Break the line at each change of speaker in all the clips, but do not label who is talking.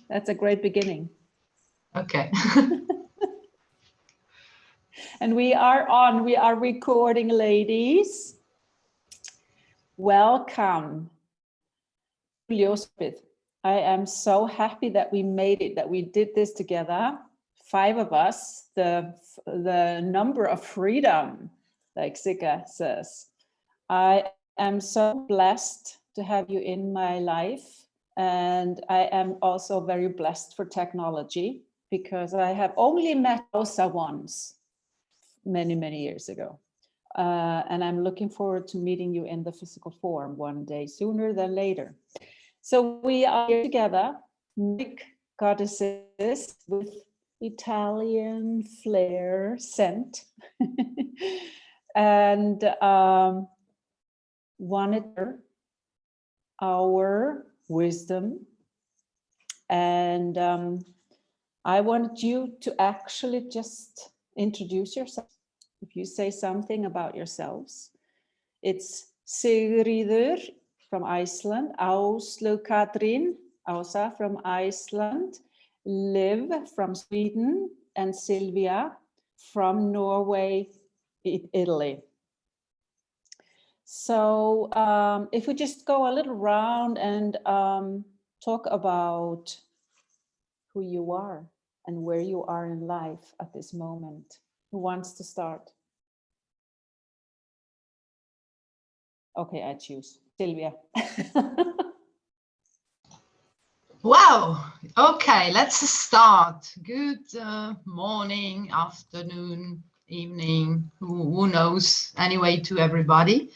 That's a great beginning.
Okay.
And we are recording, ladies. Welcome. I am so happy that we made it, that we did this together. 5 of us, the number of freedom, like Sigga says. I am so blessed to have you in my life. And I am also very blessed for technology, because I have only met Rosa once, many, many years ago. And I'm looking forward to meeting you in the physical form one day, sooner than later. So we are here together, Greek goddesses with Italian flair scent, and wanted our wisdom. And I wanted you to actually just introduce yourself. If you say something about yourselves, it's Sigríður from Iceland, Áslaug Katrín, Ása from Iceland, Liv from Sweden, and Silvia from Norway, Italy. So if we just go a little round and talk about who you are and where you are in life at this moment. Who wants to start? Okay, I choose Silvia.
Wow. Okay, let's start. Good morning, afternoon, evening, who knows, anyway, to everybody.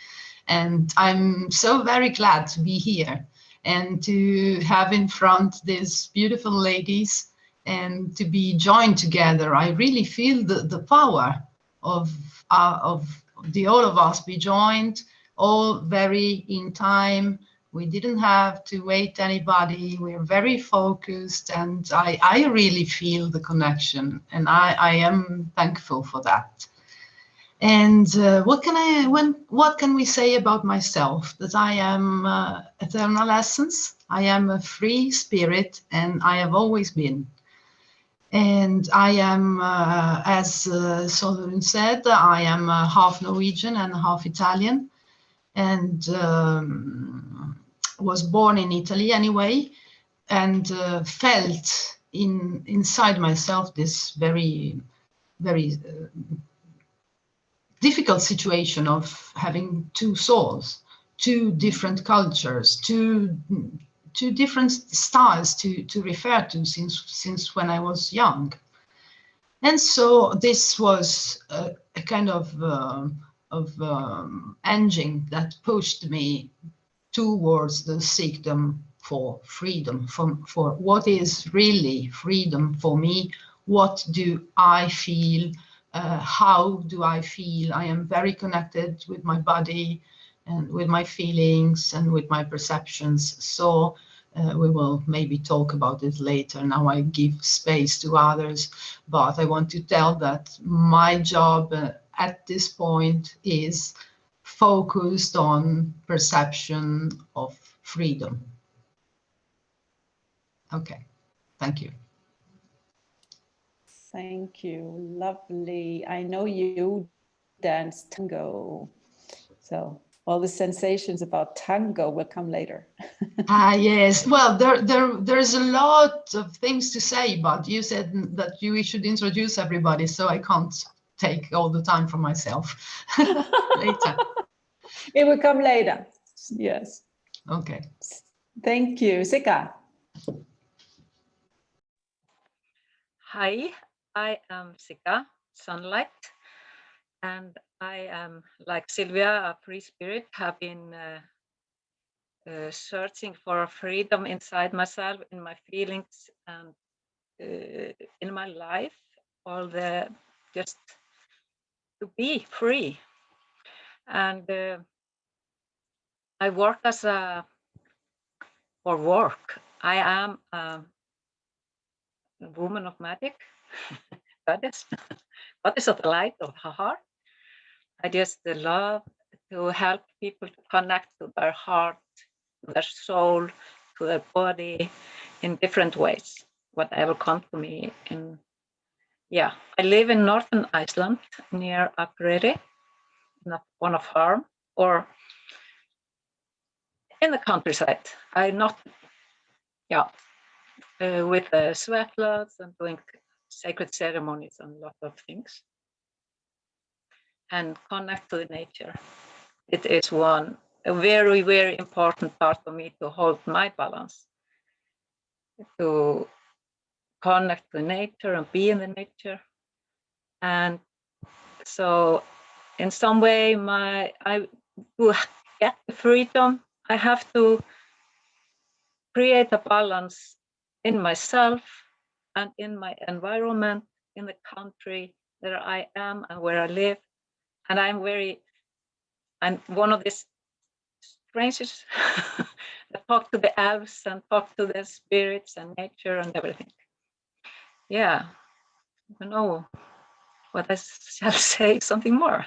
And I'm so very glad to be here and to have in front these beautiful ladies and to be joined together. I really feel the power of the all of us be joined, all very in time. We didn't have to wait anybody. We're very focused, and I really feel the connection, and I am thankful for that. And what can we say about myself? That I am eternal essence. I am a free spirit, and I have always been. And I am, as Sólrún said, I am half Norwegian and half Italian, and was born in Italy anyway, and felt inside myself this very, very difficult situation of having 2 souls, 2 different cultures, two different styles to refer to since when I was young. And so this was a kind of engine that pushed me towards the seekdom for freedom, for what is really freedom for me. What do I feel? How do I feel? I am very connected with my body and with my feelings and with my perceptions. So we will maybe talk about it later. Now I give space to others, but I want to tell that my job at this point is focused on perception of freedom. Okay, thank you.
Thank you, lovely. I know you dance tango, so all the sensations about tango will come later.
Yes, well, there's a lot of things to say, but you said that we should introduce everybody, so I can't take all the time for myself. Later.
It will come later. Yes.
Okay.
Thank you, Sigga.
Hi, I am Sigga, Sunlight, and I am, like Silvia, a free spirit, have been searching for freedom inside myself, in my feelings, and in my life, just to be free. And I work for work. I am a woman of magic, goddess of the light of her heart. I just love to help people to connect to their heart, to their soul, to their body in different ways, whatever comes to me. And yeah, I live in northern Iceland near Akureyri, not on a farm or in the countryside. I'm not, with the sweat lodges and doing sacred ceremonies and a lot of things. And connect to nature. It is a very, very important part for me to hold my balance, to connect to nature and be in the nature. And so in some way, to get the freedom, I have to create a balance in myself and in my environment, in the country that I am and where I live. And I'm one of these strangers that talk to the elves and talk to the spirits and nature and everything. Yeah, I don't know what I shall say, something more.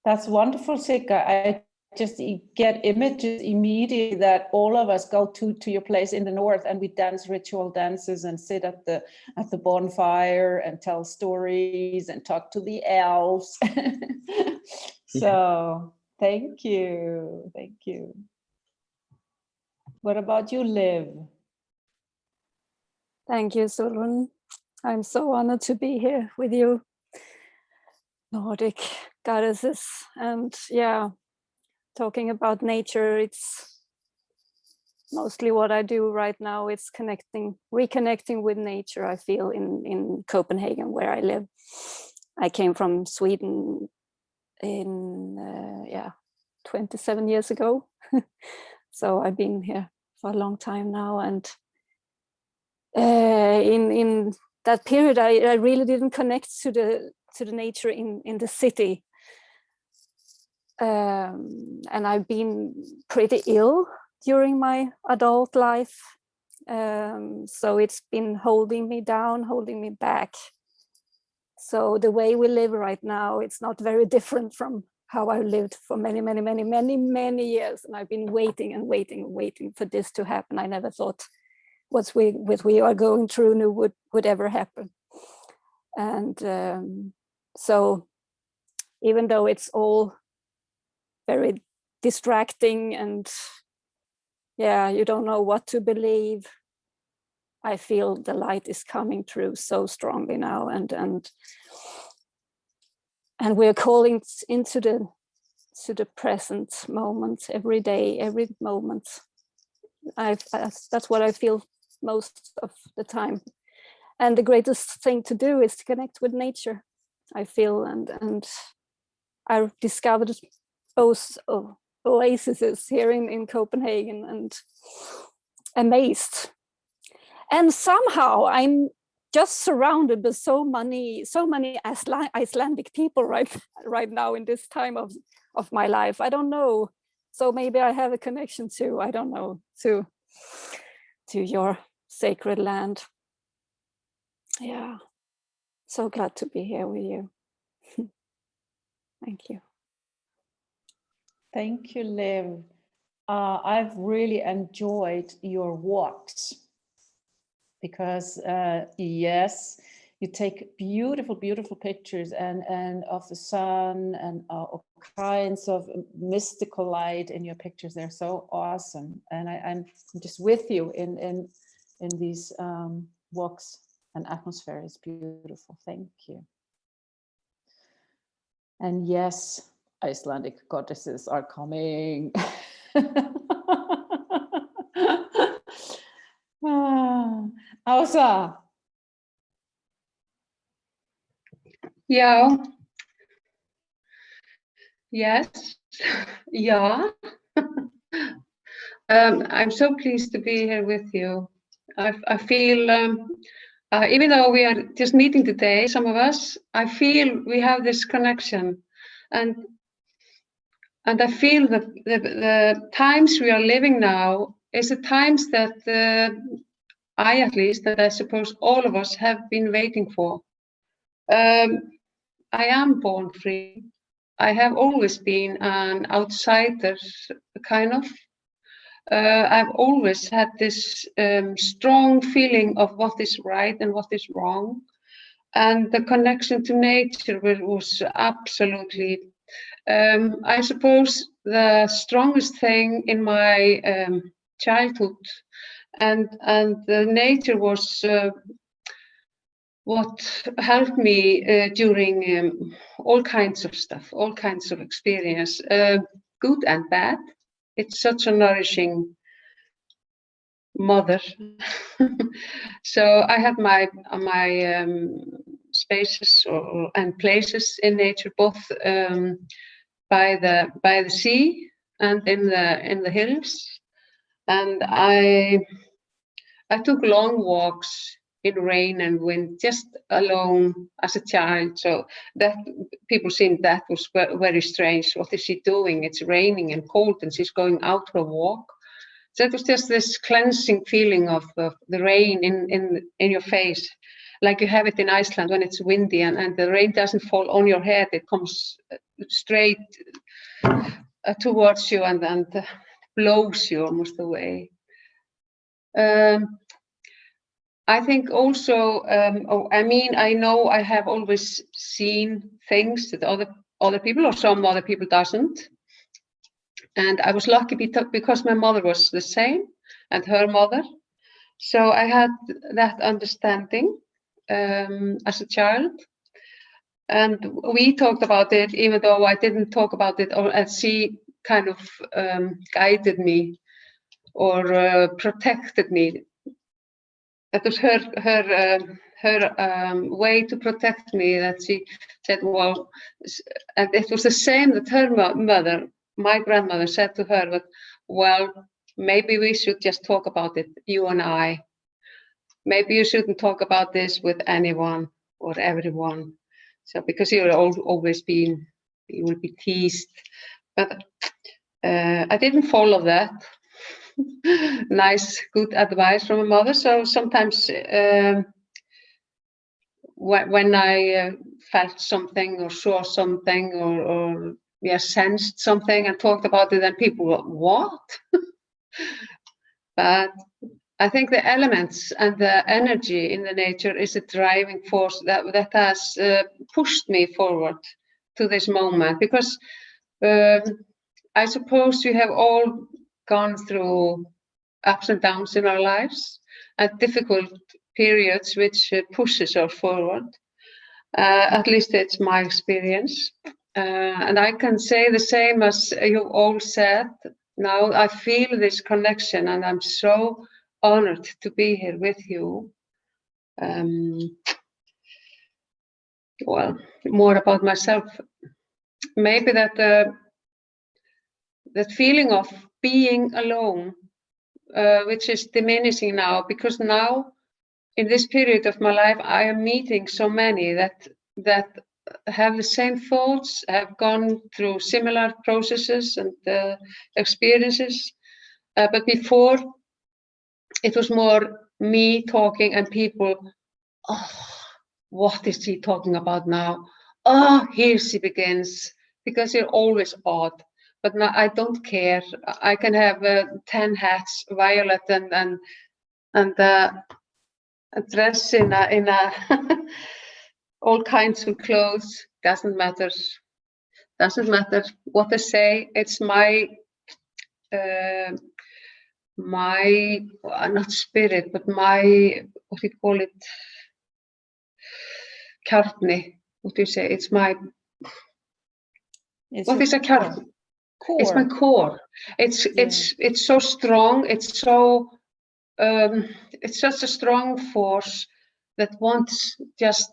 That's wonderful, Sigga. I just get images immediately that all of us go to your place in the north and we dance ritual dances and sit at the bonfire and tell stories and talk to the elves. So thank you. What about you, Liv?
Thank you, Sólrún. I'm so honored to be here with you, Nordic goddesses. And yeah, talking about nature, it's mostly what I do right now. It's reconnecting with nature, I feel, in Copenhagen, where I live. I came from Sweden in 27 years ago. So I've been here for a long time now. And in that period, I really didn't connect to the nature in the city. And I've been pretty ill during my adult life. So it's been holding me down, holding me back. So the way we live right now, it's not very different from how I lived for many years. And I've been waiting for this to happen. I never thought what we are going through would ever happen. And so even though it's all very distracting and you don't know what to believe, I feel the light is coming through so strongly now, and we're calling into the present moment every day, every moment. That's what I feel most of the time. And the greatest thing to do is to connect with nature, I feel, and I discovered both oases here in Copenhagen, and amazed. And somehow I'm just surrounded by so many Icelandic people right now in this time of my life. I don't know. So maybe I have a connection to, I don't know, to your sacred land. Yeah. So glad to be here with you. Thank you.
Thank you, Liv. I've really enjoyed your walks because yes, you take beautiful pictures and of the sun and all kinds of mystical light in your pictures. They're so awesome, and I'm just with you in these walks, and atmosphere is beautiful. Thank you. And yes, Icelandic goddesses are coming. Ása.
Yeah. Yes. Yeah. I'm so pleased to be here with you. I feel, even though we are just meeting today, some of us, I feel we have this connection, and I feel that the times we are living now is the times that I at least, and I suppose all of us have been waiting for. I am born free. I have always been an outsider, kind of. I've always had this strong feeling of what is right and what is wrong. And the connection to nature was absolutely, I suppose, the strongest thing in my childhood. And the nature was what helped me during all kinds of stuff, all kinds of experience, good and bad. It's such a nourishing mother. So I had my spaces and places in nature, both by the sea and in the hills. And I took long walks in rain and wind, just alone as a child. So that people think that was very strange. What is she doing? It's raining and cold and she's going out for a walk. So it was just this cleansing feeling of the rain in your face, like you have it in Iceland when it's windy and the rain doesn't fall on your head. It comes straight towards you and blows you almost away. I think also, I know I have always seen things that other people or some other people doesn't. And I was lucky because my mother was the same and her mother. So I had that understanding as a child. And we talked about it, even though I didn't talk about it, and she kind of guided me or protected me. That was her way to protect me, that she said, well, and it was the same that her mother, my grandmother, said to her, that, well, maybe we should just talk about it, you and I. Maybe you shouldn't talk about this with anyone or everyone. So because you will be teased. But I didn't follow that. Nice, good advice from a mother. So sometimes when I felt something or saw something or sensed something and talked about it, and people were, what? But I think the elements and the energy in the nature is a driving force that has pushed me forward to this moment, because I suppose we have all gone through ups and downs in our lives and difficult periods which pushes us forward. At least it's my experience. And I can say the same as you all said. Now I feel this connection and I'm so honored to be here with you. Well, more about myself. Maybe that feeling of being alone, which is diminishing now, because now in this period of my life, I am meeting so many that have the same thoughts, have gone through similar processes and experiences. But before, it was more me talking and people, oh, what is she talking about now? Oh, here she begins, because you're always odd. But now I don't care. I can have 10 hats, violet and a dress in a all kinds of clothes. Doesn't matter. Doesn't matter what I say. It's my not spirit, but my, what do you call it? Kjarni. What do you say? It's my. What is a kjarni? It's my core. It's so strong. It's so. It's such a strong force that wants just.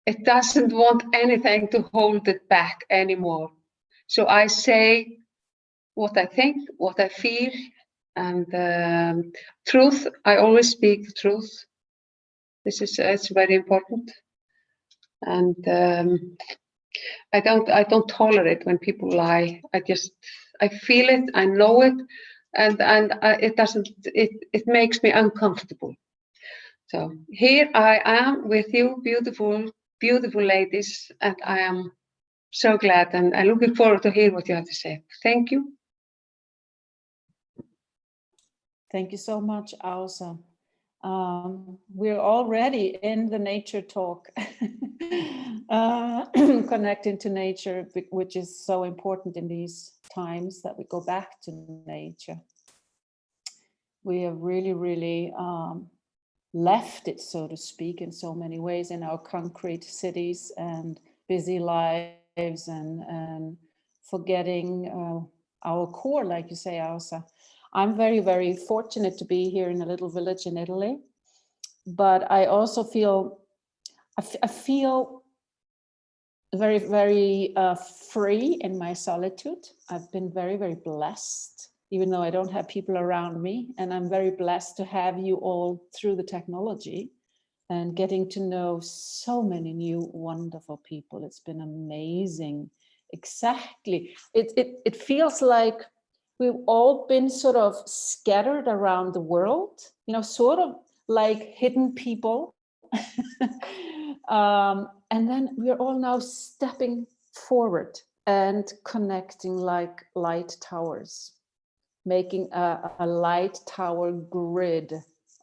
It doesn't want anything to hold it back anymore. So I say what I think, what I feel, and truth. I always speak truth. It's very important, and I don't tolerate when people lie. I feel it. I know it, and it makes me uncomfortable. So here I am with you, beautiful ladies, and I am so glad, and I'm looking forward to hear what you have to say. Thank you.
Thank you so much, Ausa. We're already in the nature talk, connecting to nature, which is so important in these times that we go back to nature. We have really left it, so to speak, in so many ways in our concrete cities and busy lives, and forgetting our core, like you say, Ausa. I'm very fortunate to be here in a little village in Italy, but I also feel, I feel very free in my solitude. I've been very blessed, even though I don't have people around me, and I'm very blessed to have you all through the technology and getting to know so many new wonderful people. It's been amazing. Exactly. It feels like we've all been sort of scattered around the world, you know, sort of like hidden people. And then we're all now stepping forward and connecting like light towers, making a light tower grid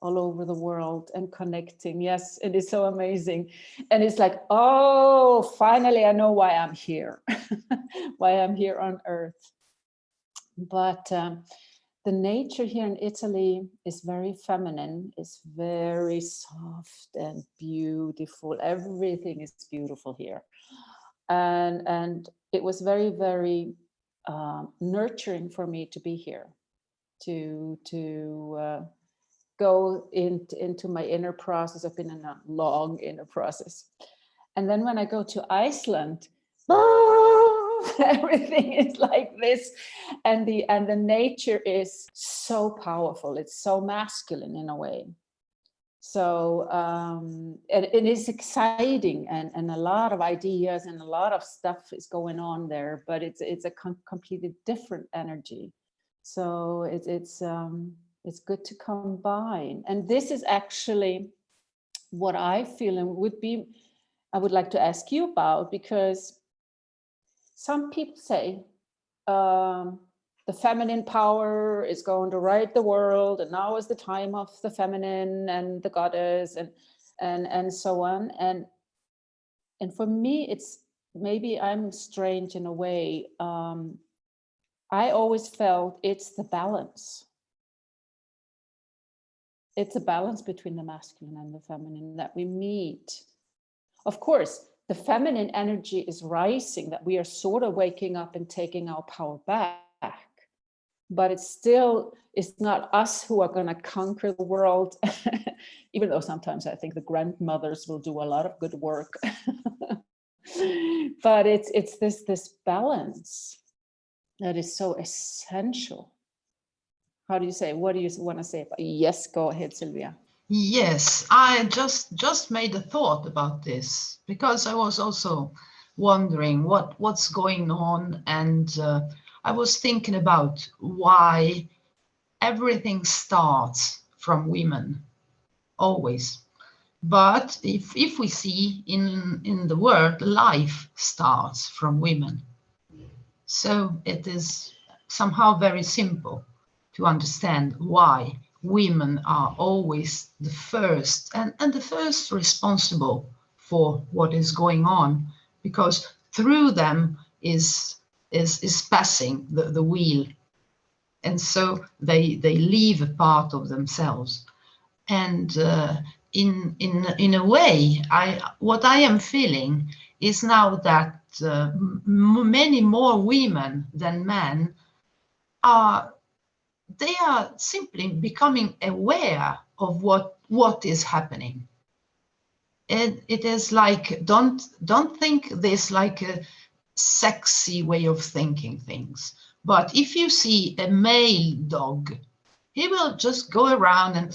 all over the world and connecting. Yes, it is so amazing. And it's like, oh, finally, I know why I'm here, why I'm here on Earth. But the nature here in Italy is very feminine, it's very soft and beautiful. Everything is beautiful here. And it was very nurturing for me to be here, to go into my inner process. I've been in a long inner process. And then when I go to Iceland, everything is like this, and the nature is so powerful. It's so masculine in a way. So it is exciting, and a lot of ideas and a lot of stuff is going on there, but it's a completely different energy. So it's good to combine. And this is actually what I feel and I would like to ask you about, because some people say the feminine power is going to right the world, and now is the time of the feminine and the goddess and so on. And for me, it's, maybe I'm strange in a way. I always felt it's the balance. It's a balance between the masculine and the feminine that we meet. Of course, the feminine energy is rising, that we are sort of waking up and taking our power back. But it's not us who are going to conquer the world, even though sometimes I think the grandmothers will do a lot of good work. But it's this balance that is so essential. How do you say? What do you want to say about? Yes, go ahead, Silvia.
Yes, I just made a thought about this, because I was also wondering what's going on, and I was thinking about why everything starts from women, always. But if we see in the world, life starts from women. So it is somehow very simple to understand why women are always the first and the first responsible for what is going on, because through them is passing the wheel, and so they leave a part of themselves. And in a way, what I am feeling is now that many more women than men are simply becoming aware of what is happening. It is like, don't think this like a sexy way of thinking things. But if you see a male dog, he will just go around and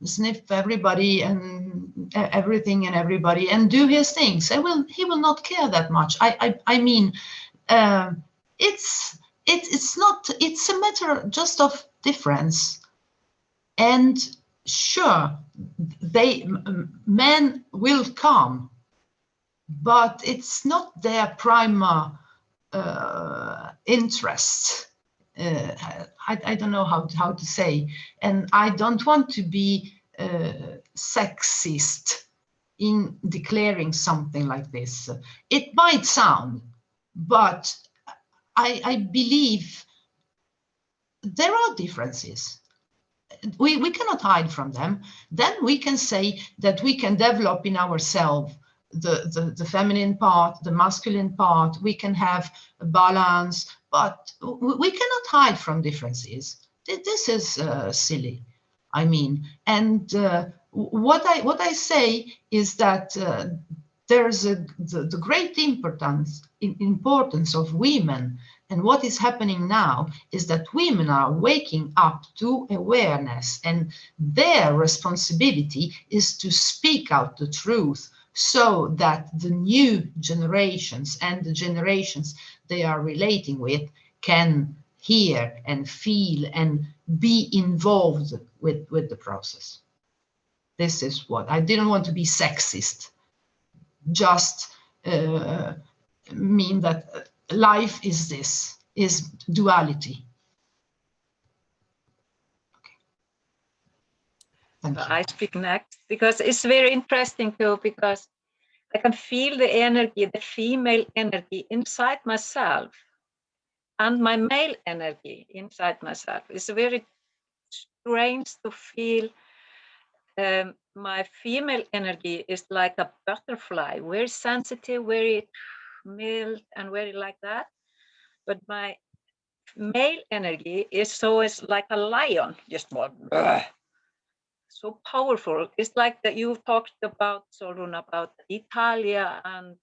sniff everybody and everything and everybody and do his things. He will not care that much. I mean, it's it's not, it's a matter just of difference. And sure, men will come, but it's not their primary interest. I don't know how to say, and I don't want to be sexist in declaring something like this. It might sound, but I believe there are differences. We cannot hide from them. Then we can say that we can develop in ourselves the feminine part, the masculine part. We can have a balance, but we cannot hide from differences. This is silly, I mean. And what I say is that there's the great importance of women. And what is happening now is that women are waking up to awareness, and their responsibility is to speak out the truth so that the new generations and the generations they are relating with can hear and feel and be involved with the process. This is what I didn't want to be sexist, just mean that life is this, is duality. Okay. Thank you.
I speak next because it's very interesting too, because I can feel the energy, the female energy inside myself and my male energy inside myself. It's very strange to feel my female energy is like a butterfly, very sensitive, very mild and very like that. But my male energy is like a lion, just more so powerful. It's like that you talked about, Sólrún, about Italia and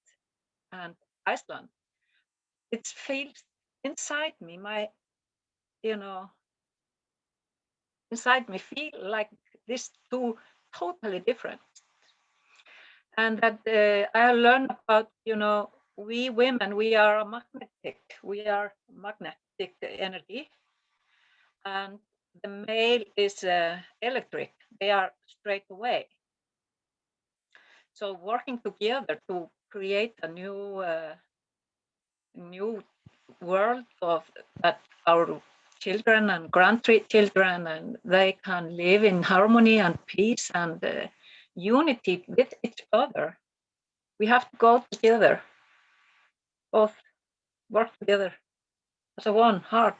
Iceland. It feels inside me, inside me feel like these two totally different. And that I learned about, we women, we are magnetic energy, and the male is electric. They are straight away. So working together to create a new world of that our children and grandchildren, and they can live in harmony and peace and unity with each other. We have to go together, both work together as a one heart.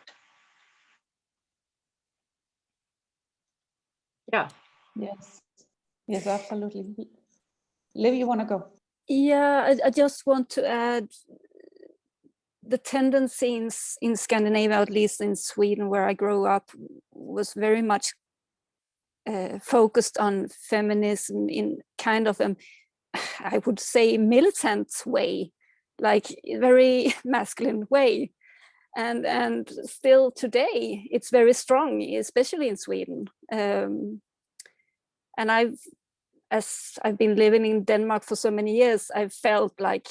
Yeah.
Yes, absolutely. Liv, you want to go?
Yeah, I just want to add the tendency in Scandinavia, at least in Sweden, where I grew up, was very much focused on feminism in kind of I would say militant way, like very masculine way. And still today it's very strong, especially in Sweden. And as I've been living in Denmark for so many years, I've felt like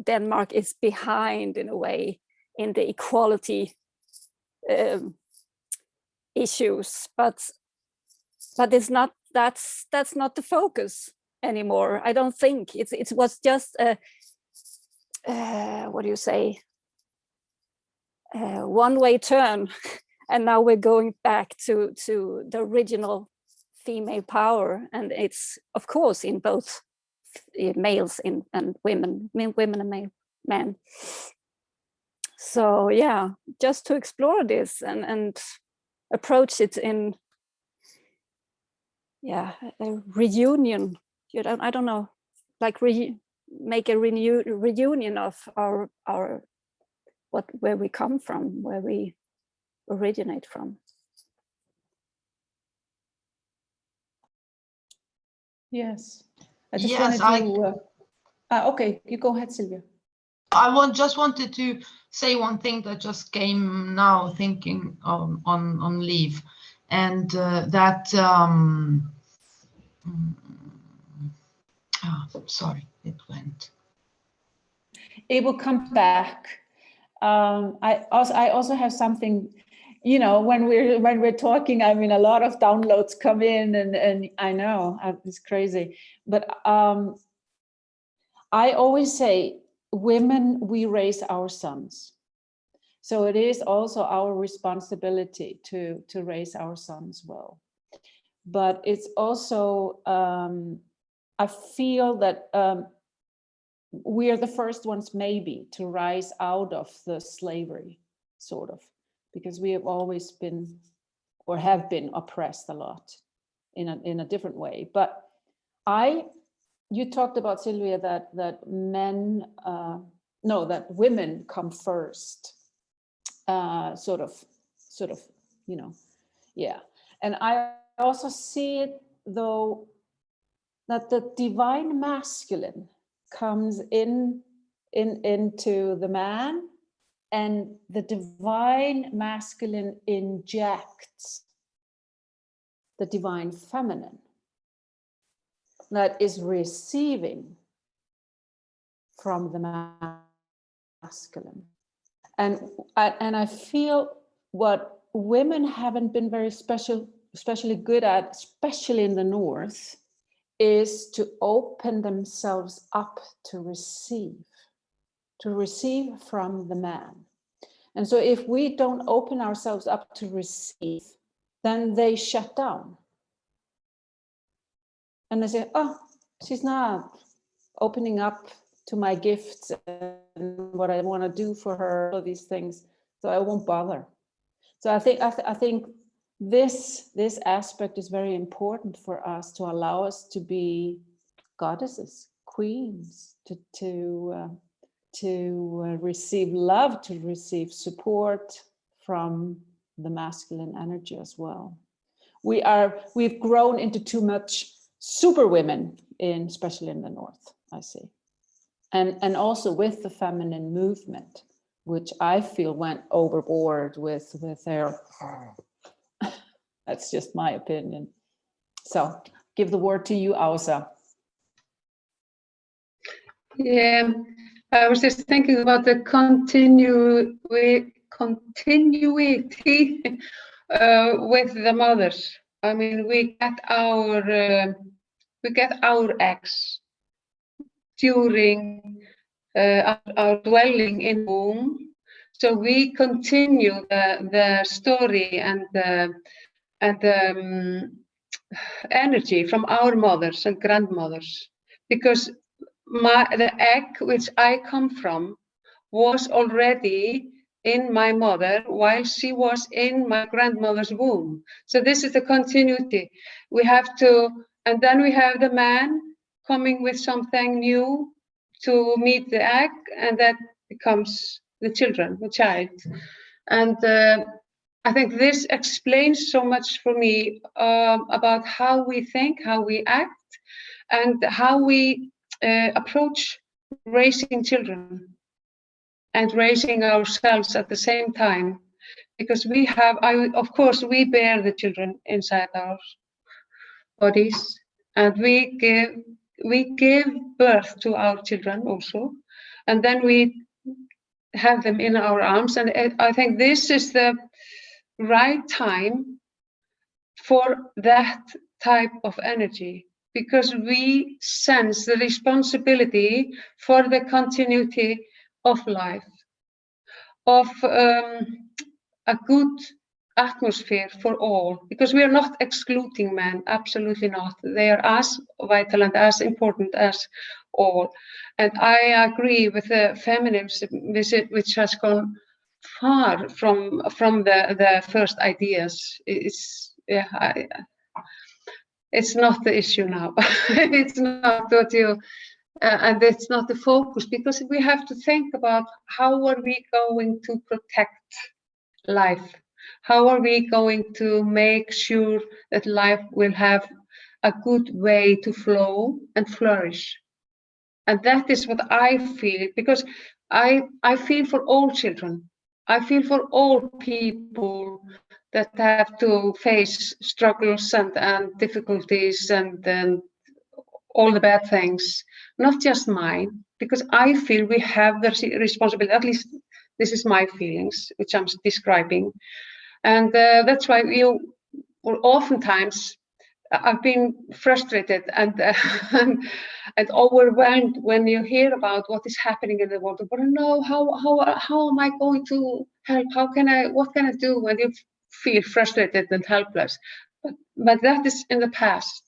Denmark is behind in a way in the equality issues, but it's not, that's not the focus anymore. I don't think it was just a what do you say, one-way turn, and now we're going back to the original female power, and it's of course in both males and women and men. So yeah, just to explore this and approach it in a reunion. I don't know, like make a reunion of our where we come from, where we originate from.
Yes. I just wanted to. Okay, you go ahead, Silvia.
I just wanted to say one thing that just came now, thinking on leave, and that. Sorry, it went.
It will come back. I also have something, you know, when we're talking, I mean, a lot of downloads come in, and I know it's crazy, but I always say, women, we raise our sons. So it is also our responsibility to raise our sons well. But it's also, I feel that we are the first ones maybe to rise out of the slavery, sort of, because we have always been, or have been, oppressed a lot in a different way. But you talked about, Silvia, that women come first, sort of, you know, yeah. And I also see it, though, that the divine masculine comes into the man, and the divine masculine injects the divine feminine that is receiving from the masculine. And I feel what women haven't been very especially good at, especially in the North, is to open themselves up to receive from the man. And so if we don't open ourselves up to receive, then they shut down. And they say, oh, she's not opening up to my gifts and what I want to do for her, all these things, so I won't bother. So I think this aspect is very important for us, to allow us to be goddesses, queens, to receive love, to receive support from the masculine energy as well. We've grown into too much super women, especially in the North, I see. And also with the feminine movement, which I feel went overboard with their, that's just my opinion. So give the word to you, Ausa.
Yeah, I was just thinking about the continuity with the mothers. I mean, we get our eggs during our dwelling in womb, so we continue the story and the energy from our mothers and grandmothers, because the egg which I come from was already in my mother while she was in my grandmother's womb. So this is the continuity. We have to, and then we have the man coming with something new to meet the egg, and that becomes the child. And I think this explains so much for me about how we think, how we act, and how we approach raising children and raising ourselves at the same time, because of course we bear the children inside our bodies, and we give birth to our children also, and then we have them in our arms. And I think this is the right time for that type of energy, because we sense the responsibility for the continuity of life, of a good atmosphere for all, because we are not excluding men, absolutely not. They are as vital and as important as all. And I agree with the feminism visit, which has gone far from the first ideas. It's not the issue now. It's not what you, and it's not the focus, because we have to think about how are we going to protect life? How are we going to make sure that life will have a good way to flow and flourish? And that is what I feel, because I feel for all children. I feel for all people that have to face struggles and difficulties and all the bad things, not just mine, because I feel we have the responsibility, at least This is my feelings, which I'm describing. And that's why oftentimes I've been frustrated and and overwhelmed when you hear about what is happening in the world. But no, how am I going to help? What can I do when you feel frustrated and helpless? But that is in the past.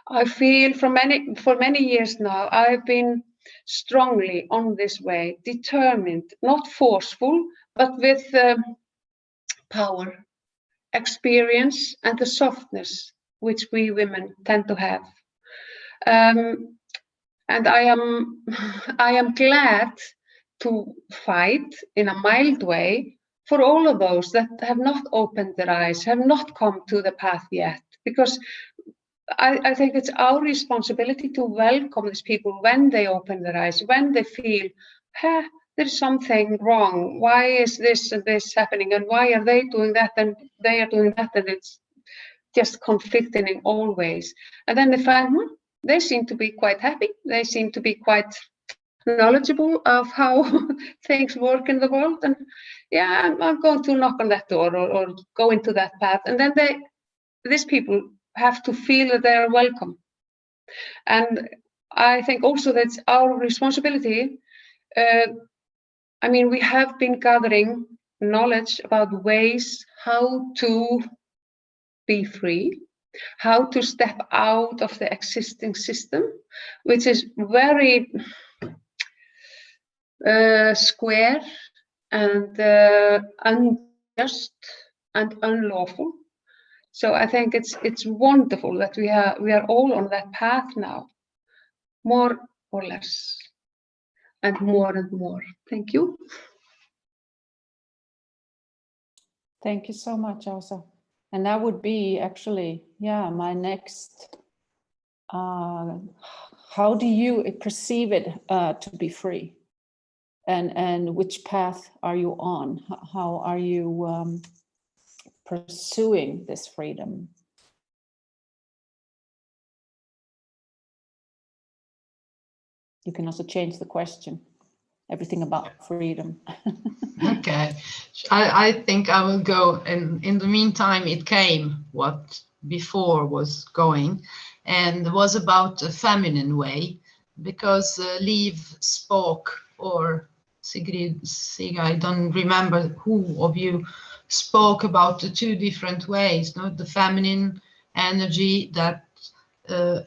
I feel for many years now, I've been strongly on this way, determined, not forceful, but with power, experience, and the softness which we women tend to have. And I am glad to fight in a mild way for all of those that have not opened their eyes, have not come to the path yet, because I think it's our responsibility to welcome these people when they open their eyes, when they feel, there's something wrong. Why is this and this happening? And why are they doing that and they are doing that? And it's just conflicting in all ways. And then they find, they seem to be quite happy. They seem to be quite knowledgeable of how things work in the world. And yeah, I'm going to knock on that door or go into that path. And then these people have to feel that they are welcome. And I think also that's our responsibility. I mean, we have been gathering knowledge about ways how to be free, how to step out of the existing system, which is very square and unjust and unlawful. So I think it's wonderful that we are all on that path now, more or less, and more and more. Thank you.
Thank you so much, Elsa. And that would be actually, my next. How do you perceive it to be free, and which path are you on? How are you pursuing this freedom? You can also change the question. Everything about freedom.
Okay, I think I will go, and in the meantime it came what before was going, and was about a feminine way, because Liv spoke, or Sigga, I don't remember who of you spoke about the two different ways, no? The feminine energy that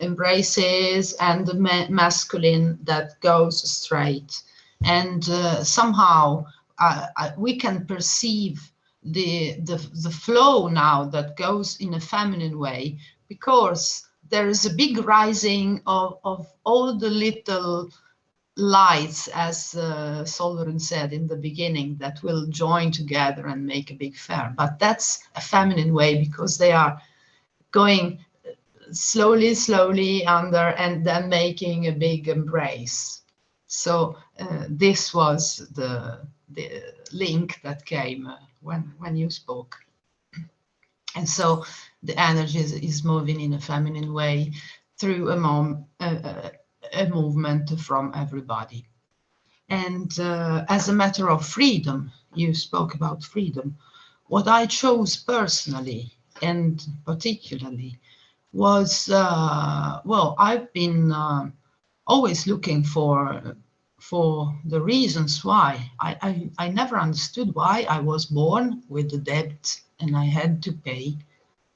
embraces, and the masculine that goes straight. And somehow we can perceive the flow now that goes in a feminine way, because there is a big rising of all the little lights, as Sólrún said in the beginning, that will join together and make a big fair. But that's a feminine way, because they are going slowly under and then making a big embrace. So this was the link that came when you spoke. And so the energy is moving in a feminine way through a movement from everybody. And as a matter of freedom, you spoke about freedom. What I chose personally and particularly was, I've been always looking for the reasons why. I never understood why I was born with the debt and I had to pay.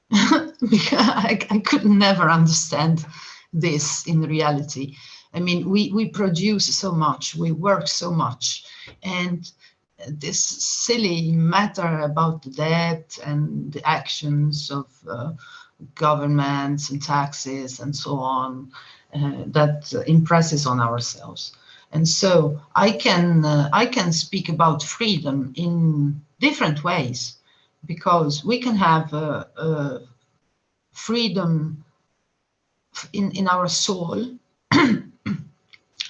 Because I could never understand this in reality. I mean, we produce so much, we work so much, and this silly matter about the debt and the actions of governments and taxes and so on, that impresses on ourselves. And so I can speak about freedom in different ways, because we can have a freedom in our soul,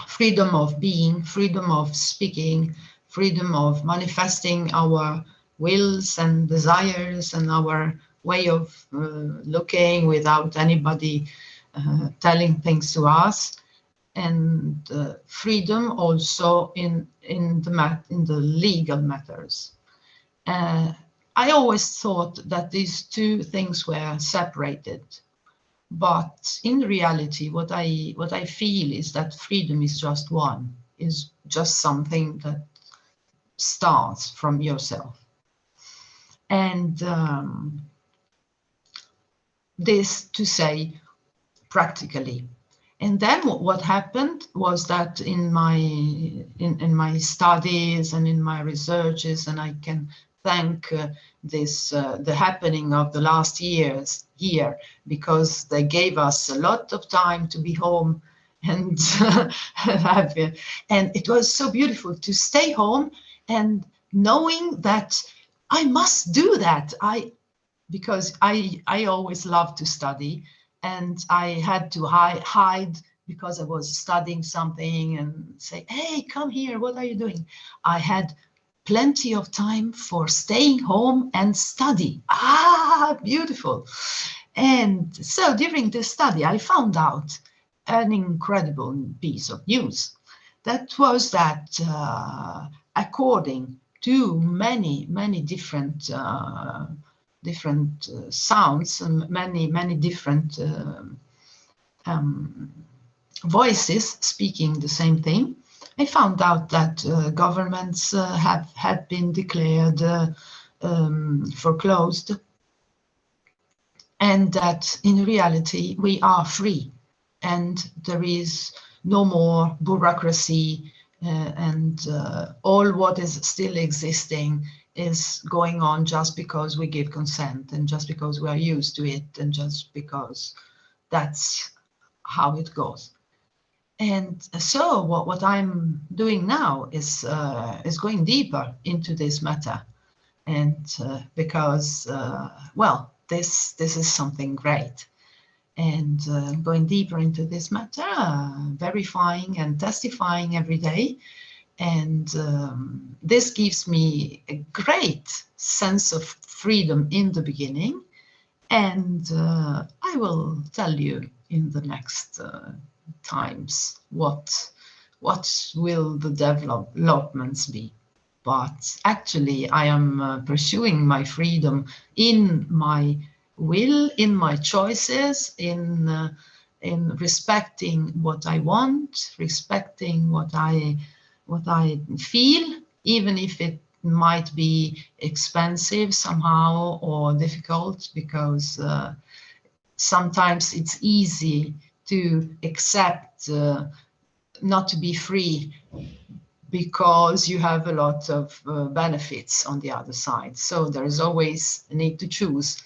freedom of being, freedom of speaking, freedom of manifesting our wills and desires and our way of looking without anybody telling things to us. and freedom also in the legal matters. I always thought that these two things were separated, but in reality, what I feel is that freedom is just one, is just something that starts from yourself. And this to say practically. And then what happened was that in my studies and in my researches, and I can thank the happening of the last year, because they gave us a lot of time to be home and and it was so beautiful to stay home and knowing that I must do that. Because I always loved to study, and I had to hide because I was studying something and say, hey, come here, what are you doing? I had plenty of time for staying home and study. Beautiful. And so during the study, I found out an incredible piece of news. That was that according to many different sounds and many different voices speaking the same thing, I found out that governments had been declared foreclosed, and that in reality we are free, and there is no more bureaucracy, and all what is still existing is going on just because we give consent and just because we are used to it and just because that's how it goes. And so what I'm doing now is going deeper into this matter, and because well, this is something great, and going deeper into this matter, verifying and testifying every day. And this gives me a great sense of freedom in the beginning. And I will tell you in the next times what will the developments be. But actually, I am pursuing my freedom in my will, in my choices, in respecting what I want, respecting what I feel, even if it might be expensive somehow or difficult, because sometimes it's easy to accept not to be free because you have a lot of benefits on the other side. So there is always a need to choose.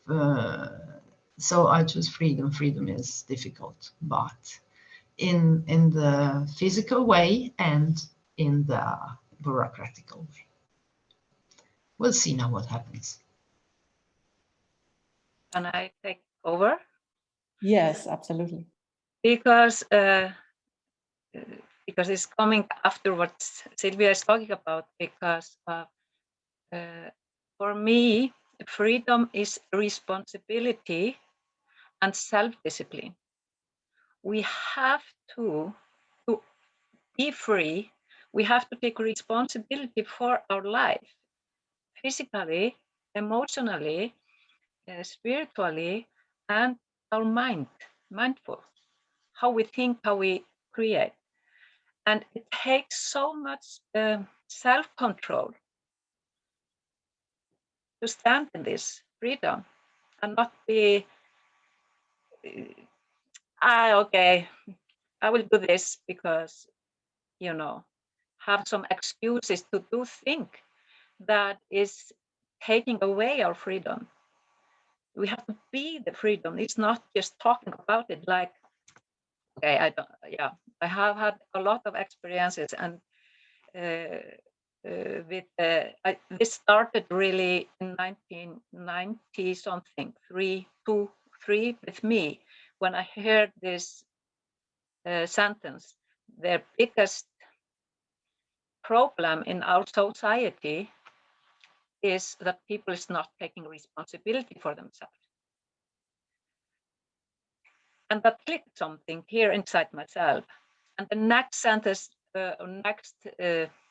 So I choose freedom. Freedom is difficult, but in the physical way and in the bureaucratical way. We'll see now what happens.
Can I take over?
Yes, absolutely.
Because it's coming after what Silvia is talking about, because for me, freedom is responsibility and self-discipline. We have to be free. We have to take responsibility for our life, physically, emotionally, spiritually, and our mindful, how we think, how we create. And it takes so much self-control to stand in this freedom and not be, okay, I will do this because, have some excuses to do things that is taking away our freedom. We have to be the freedom. It's not just talking about it like, okay, I have had a lot of experiences, and this started really in 1990 something, 3 with me, when I heard this sentence: the biggest problem in our society is that people is not taking responsibility for themselves. And that clicked something here inside myself. And the next sentence,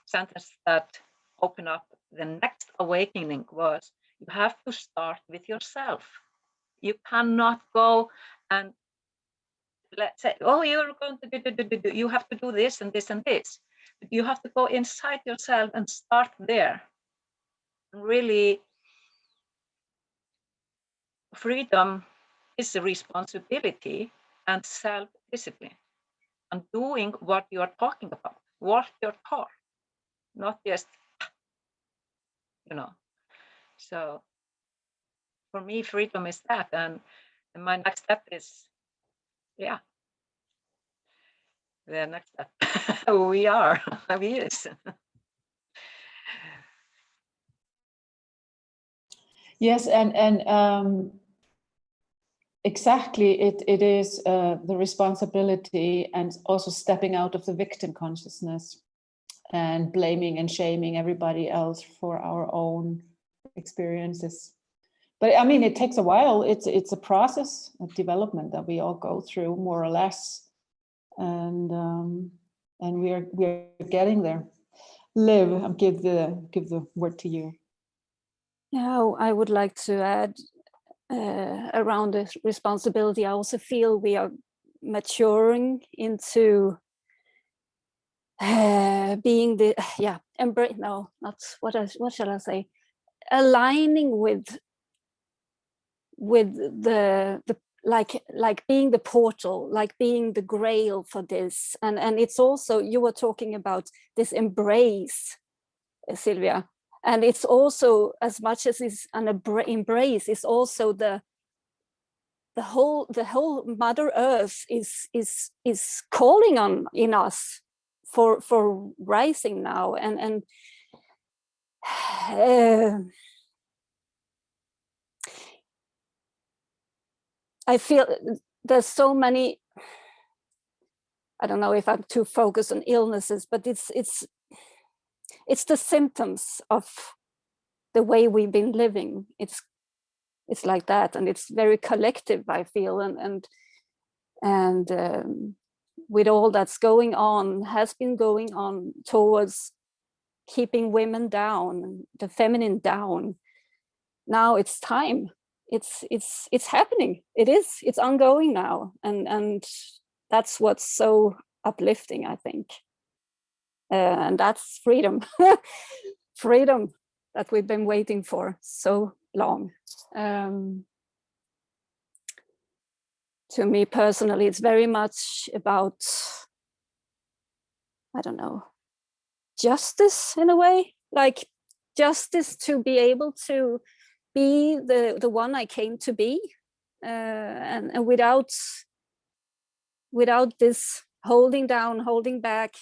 sentence that opened up the next awakening was, you have to start with yourself. You cannot go and let's say, oh, you're going to you have to do this and this and this. But you have to go inside yourself and start there. Really, freedom is a responsibility and self-discipline and doing what you are talking about, work your part, not just, So for me, freedom is that. And my next step is, the next step. We are. Yes.
Yes, and exactly, it is the responsibility, and also stepping out of the victim consciousness and blaming and shaming everybody else for our own experiences. But I mean, it takes a while. It's a process of development that we all go through, more or less, and we are getting there. Liv, I'll give the word to you.
Now, I would like to add around the responsibility. I also feel we are maturing into being the embrace. No, not what shall I say? Aligning with the like being the portal, like being the grail for this, and it's also, you were talking about this embrace, Silvia. And it's also, as much as it's an embrace, it's also the whole Mother Earth is calling on in us for rising now, and I feel there's so many. I don't know if I'm too focused on illnesses, but it's the symptoms of the way we've been living. It's like that, and it's very collective, I feel, and with all that's going on, has been going on towards keeping women down, the feminine down. Now it's time. It's happening. It's ongoing now, and that's what's so uplifting, I think. And that's freedom. Freedom that we've been waiting for so long. To me personally, it's very much about, I don't know, justice in a way, like justice to be able to be the one I came to be, and without this holding down, holding back,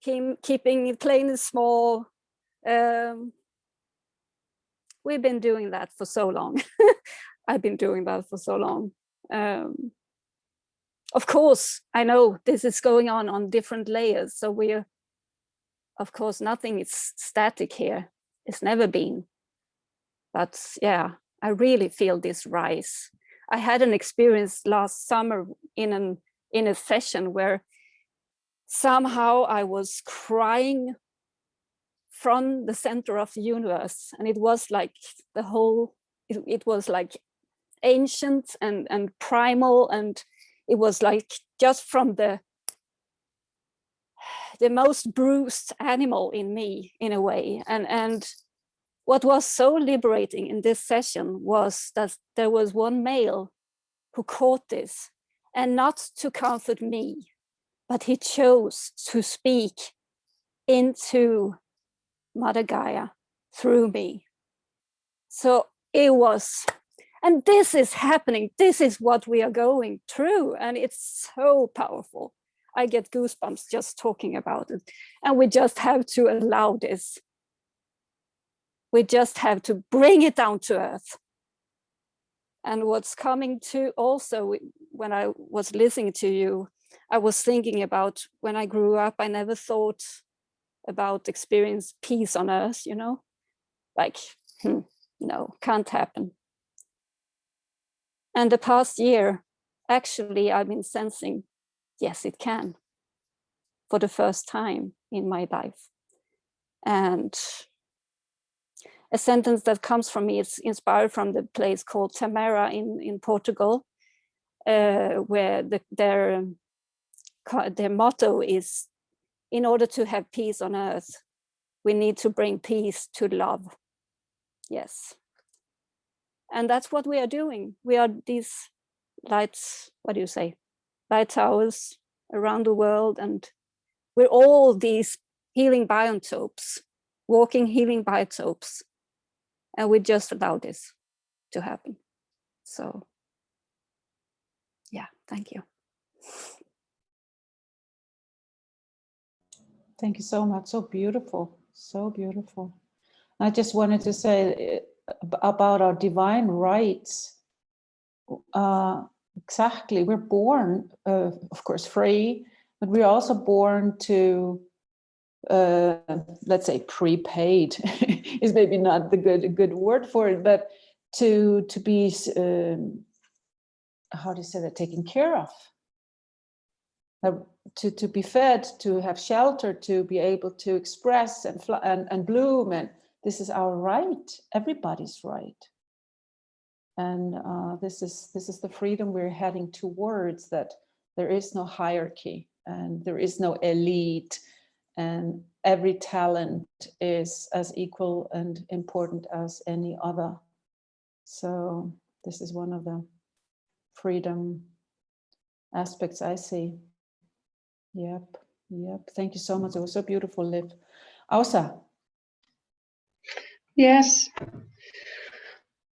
keeping it plain and small. We've been doing that for so long. I've been doing that for so long. Of course, I know this is going on different layers. So we're, of course, nothing is static here. It's never been. But yeah, I really feel this rise. I had an experience last summer in a session where somehow I was crying from the center of the universe, and it was like the whole, it was like ancient and primal, and it was like just from the most bruised animal in me, in a way. And what was so liberating in this session was that there was one male who caught this, and not to comfort me, but he chose to speak into Mother Gaia through me. So it was, and this is happening. This is what we are going through, and it's so powerful. I get goosebumps just talking about it. And we just have to allow this. We just have to bring it down to earth. And what's coming to also, when I was listening to you, I was thinking about when I grew up, I never thought about experience peace on earth, you know, like, no, can't happen. And the past year, actually, I've been sensing, yes, it can. for the first time in my life. And a sentence that comes from me is inspired from the place called Tamara in Portugal, where their motto is, in order to have peace on earth, we need to bring peace to love. Yes. And that's what we are doing. We are these lights, light towers around the world, and we're all these healing biotopes, walking healing biotopes, and we just allow this to happen. So, yeah, thank you.
Thank you so much. So beautiful. So beautiful. I just wanted to say about our divine rights. Exactly. We're born, of course, free, but we're also born to, let's say, prepaid is maybe not the good word for it, but to be, how do you say that, taken care of. To be fed, to have shelter, to be able to express and bloom, and this is our right, everybody's right. And this is the freedom we're heading towards, that there is no hierarchy and there is no elite, and every talent is as equal and important as any other. So this is one of the freedom aspects I see. Yep. Thank you so much. It was so beautiful, Liv. Åsa.
Yes,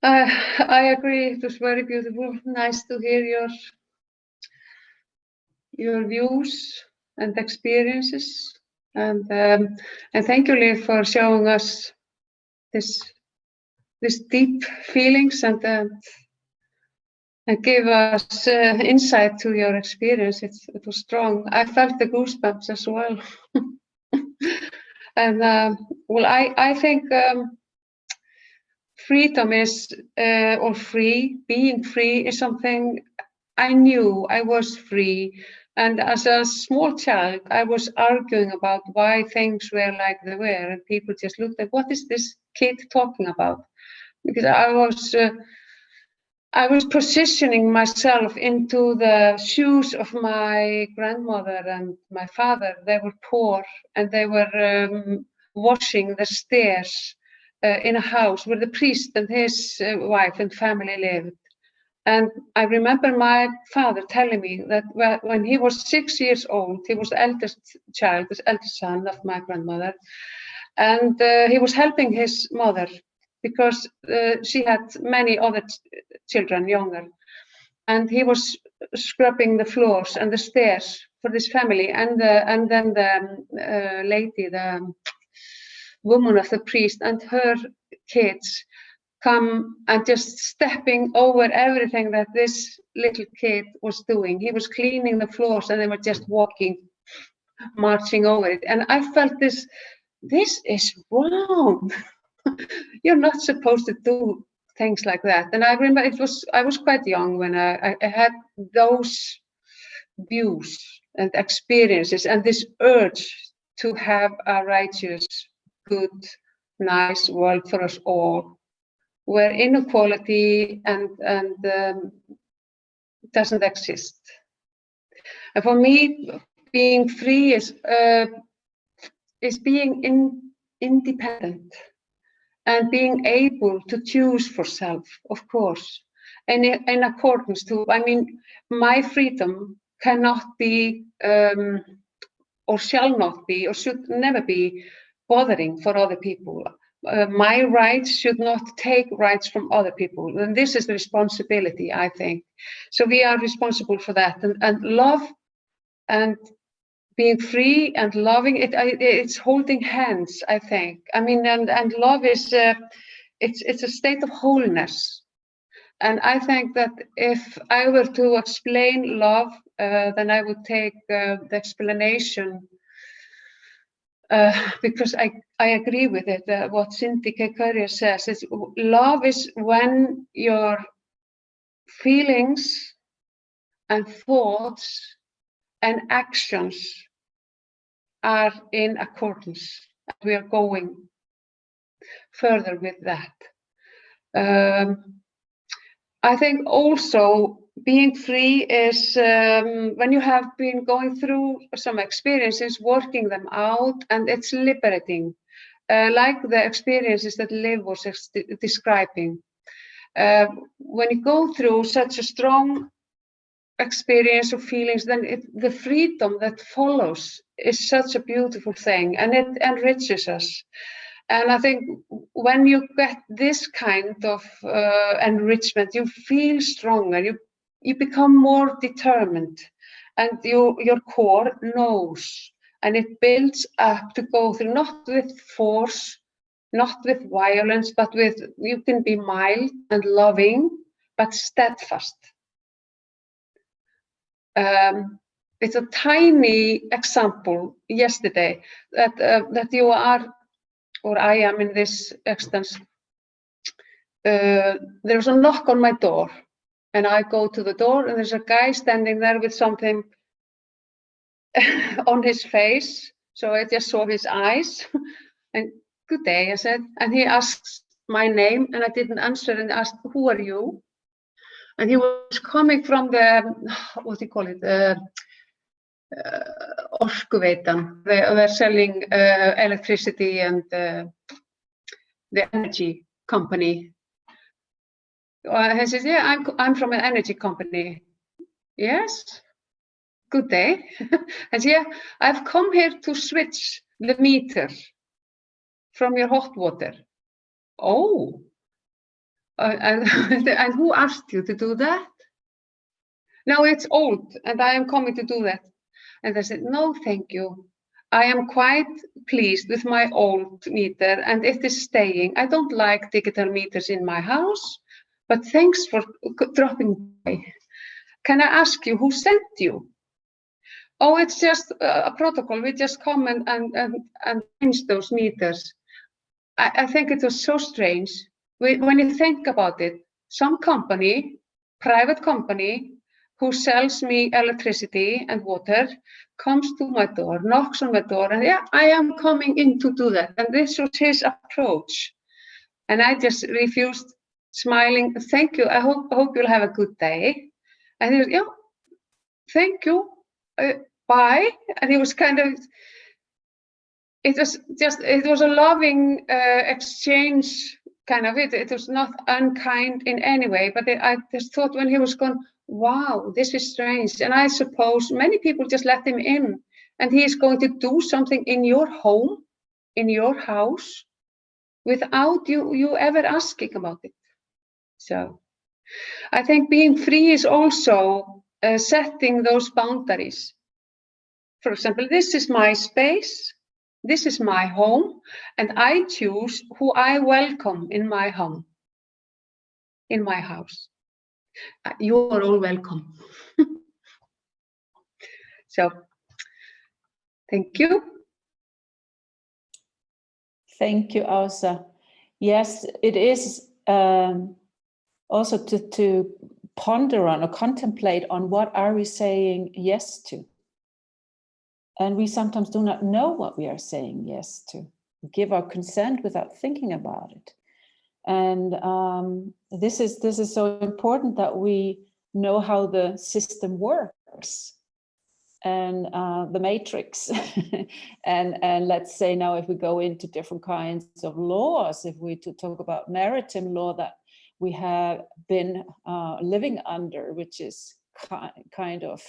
I agree. It was very beautiful. Nice to hear your views and experiences, and thank you, Liv, for showing us this deep feelings and give us insight to your experience. It was strong. I felt the goosebumps as well. And well, I think freedom is, or being free is something I knew I was free. And as a small child, I was arguing about why things were like they were, and people just looked at, what is this kid talking about? Because I was positioning myself into the shoes of my grandmother and my father. They were poor, and they were washing the stairs in a house where the priest and his wife and family lived. And I remember my father telling me that when he was 6 years old, he was the eldest child, the eldest son of my grandmother, and he was helping his mother because she had many other children younger, and he was scrubbing the floors and the stairs for this family, and then the lady, the woman of the priest, and her kids come and just stepping over everything that this little kid was doing. He was cleaning the floors, and they were just walking, marching over it. And I felt this is wrong. You're not supposed to do things like that. And I remember I was quite young when I had those views and experiences, and this urge to have a righteous, good, nice world for us all, where inequality and doesn't exist. And for me, being free is being independent and being able to choose for self, of course, and in accordance to, I mean, my freedom cannot be or shall not be or should never be bothering for other people. My rights should not take rights from other people, and this is the responsibility, I think. So we are responsible for that, and love and being free and loving it's holding hands, I think. I mean, and love is it's a state of wholeness, and I think that if I were to explain love, then I would take the explanation. Because I agree with it, what Cindy K. Currier says, is love is when your feelings and thoughts and actions are in accordance. We are going further with that. I think also being free is when you have been going through some experiences, working them out, and it's liberating. Like the experiences that Liv was describing. When you go through such a strong experience of feelings, then the freedom that follows is such a beautiful thing, and it enriches us. And I think when you get this kind of enrichment, you feel stronger, you become more determined, and your core knows, and it builds up to go through, not with force, not with violence, but with, you can be mild and loving, but steadfast. It's a tiny example yesterday that you are, or I am in this instance. There's a knock on my door, and I go to the door, and there's a guy standing there with something on his face. So I just saw his eyes, and good day, I said, and he asks my name, and I didn't answer, and asked, who are you? And he was coming from the, what do you call it, Orkuveitan. They're selling electricity and the energy company. He says, yeah, I'm from an energy company. Yes, good day. And yeah, I've come here to switch the meter from your hot water. Oh, and who asked you to do that? No, it's old, and I am coming to do that. And I said, no, thank you. I am quite pleased with my old meter, and it is staying. I don't like digital meters in my house, but thanks for dropping by. Can I ask you, who sent you? Oh, it's just a protocol. We just come and change those meters. I think it was so strange. When you think about it, some company, private company, who sells me electricity and water, comes to my door, knocks on my door, and yeah, I am coming in to do that. And this was his approach. And I just refused, smiling, thank you, I hope you'll have a good day. And he was, yeah, thank you, bye. And he was kind of, it was a loving exchange, kind of it. It was not unkind in any way, but I just thought when he was gone, wow, this is strange. And I suppose many people just let him in, and he is going to do something in your home, in your house, without you ever asking about it. So I think being free is also setting those boundaries. For example, this is my space, this is my home, and I choose who I welcome in my home, in my house. You are all welcome. So, thank you.
Thank you, Åsa. Yes, it is also to ponder on or contemplate on what are we saying yes to. And we sometimes do not know what we are saying yes to. We give our consent without thinking about it. And this is so important that we know how the system works and the matrix. and let's say now if we go into different kinds of laws, if we talk about maritime law that we have been living under, which is kind of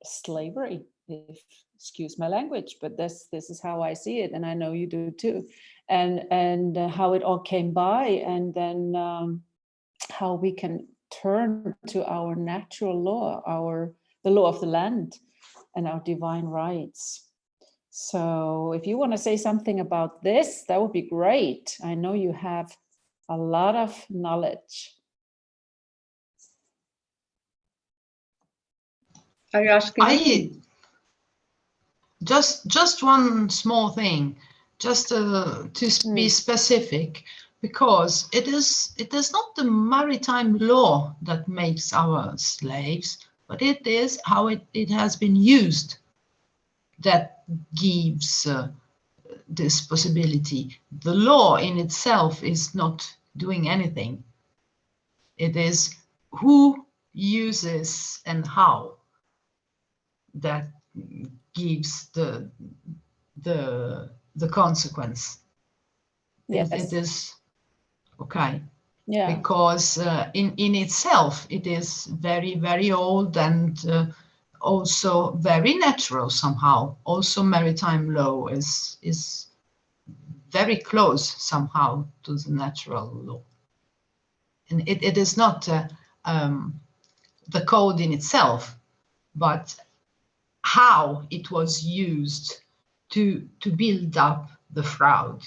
slavery, if excuse my language, but this is how I see it, and I know you do too, and how it all came by, and then how we can turn to our natural law, the law of the land, and our divine rights. So if you want to say something about this, that would be great. I know you have a lot of knowledge.
Are you asking?
Just one small thing, just to be specific, because it is not the maritime law that makes our slaves, but it is how it has been used that gives this possibility. The law in itself is not doing anything. It is who uses and how that gives the consequence.
Yes.
It is okay.
Yeah.
Because in itself it is very, very old and also very natural somehow. Also maritime law is very close somehow to the natural law. And it is not the code in itself, but how it was used to build up the fraud.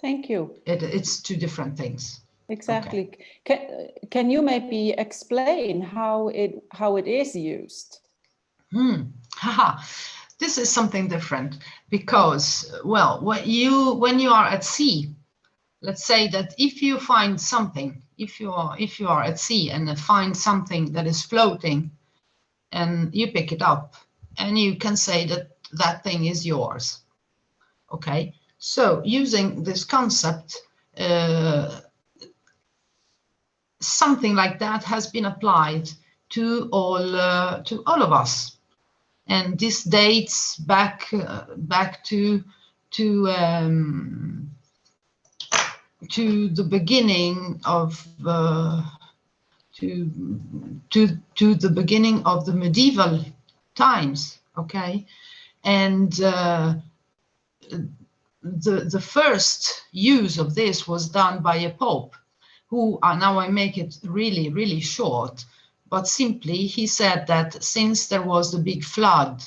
Thank you.
It's two different things.
Exactly. Okay. Can you maybe explain how it is used?
This is something different because, well, when you are at sea, let's say that if you find something, if you are at sea and find something that is floating, and you pick it up, and you can say that that thing is yours. Okay, so using this concept, something like that has been applied to all of us, and this dates back to the beginning of to the beginning of the medieval times. Okay, and the first use of this was done by a pope, who now I make it really, really short, but simply he said that since there was the big flood,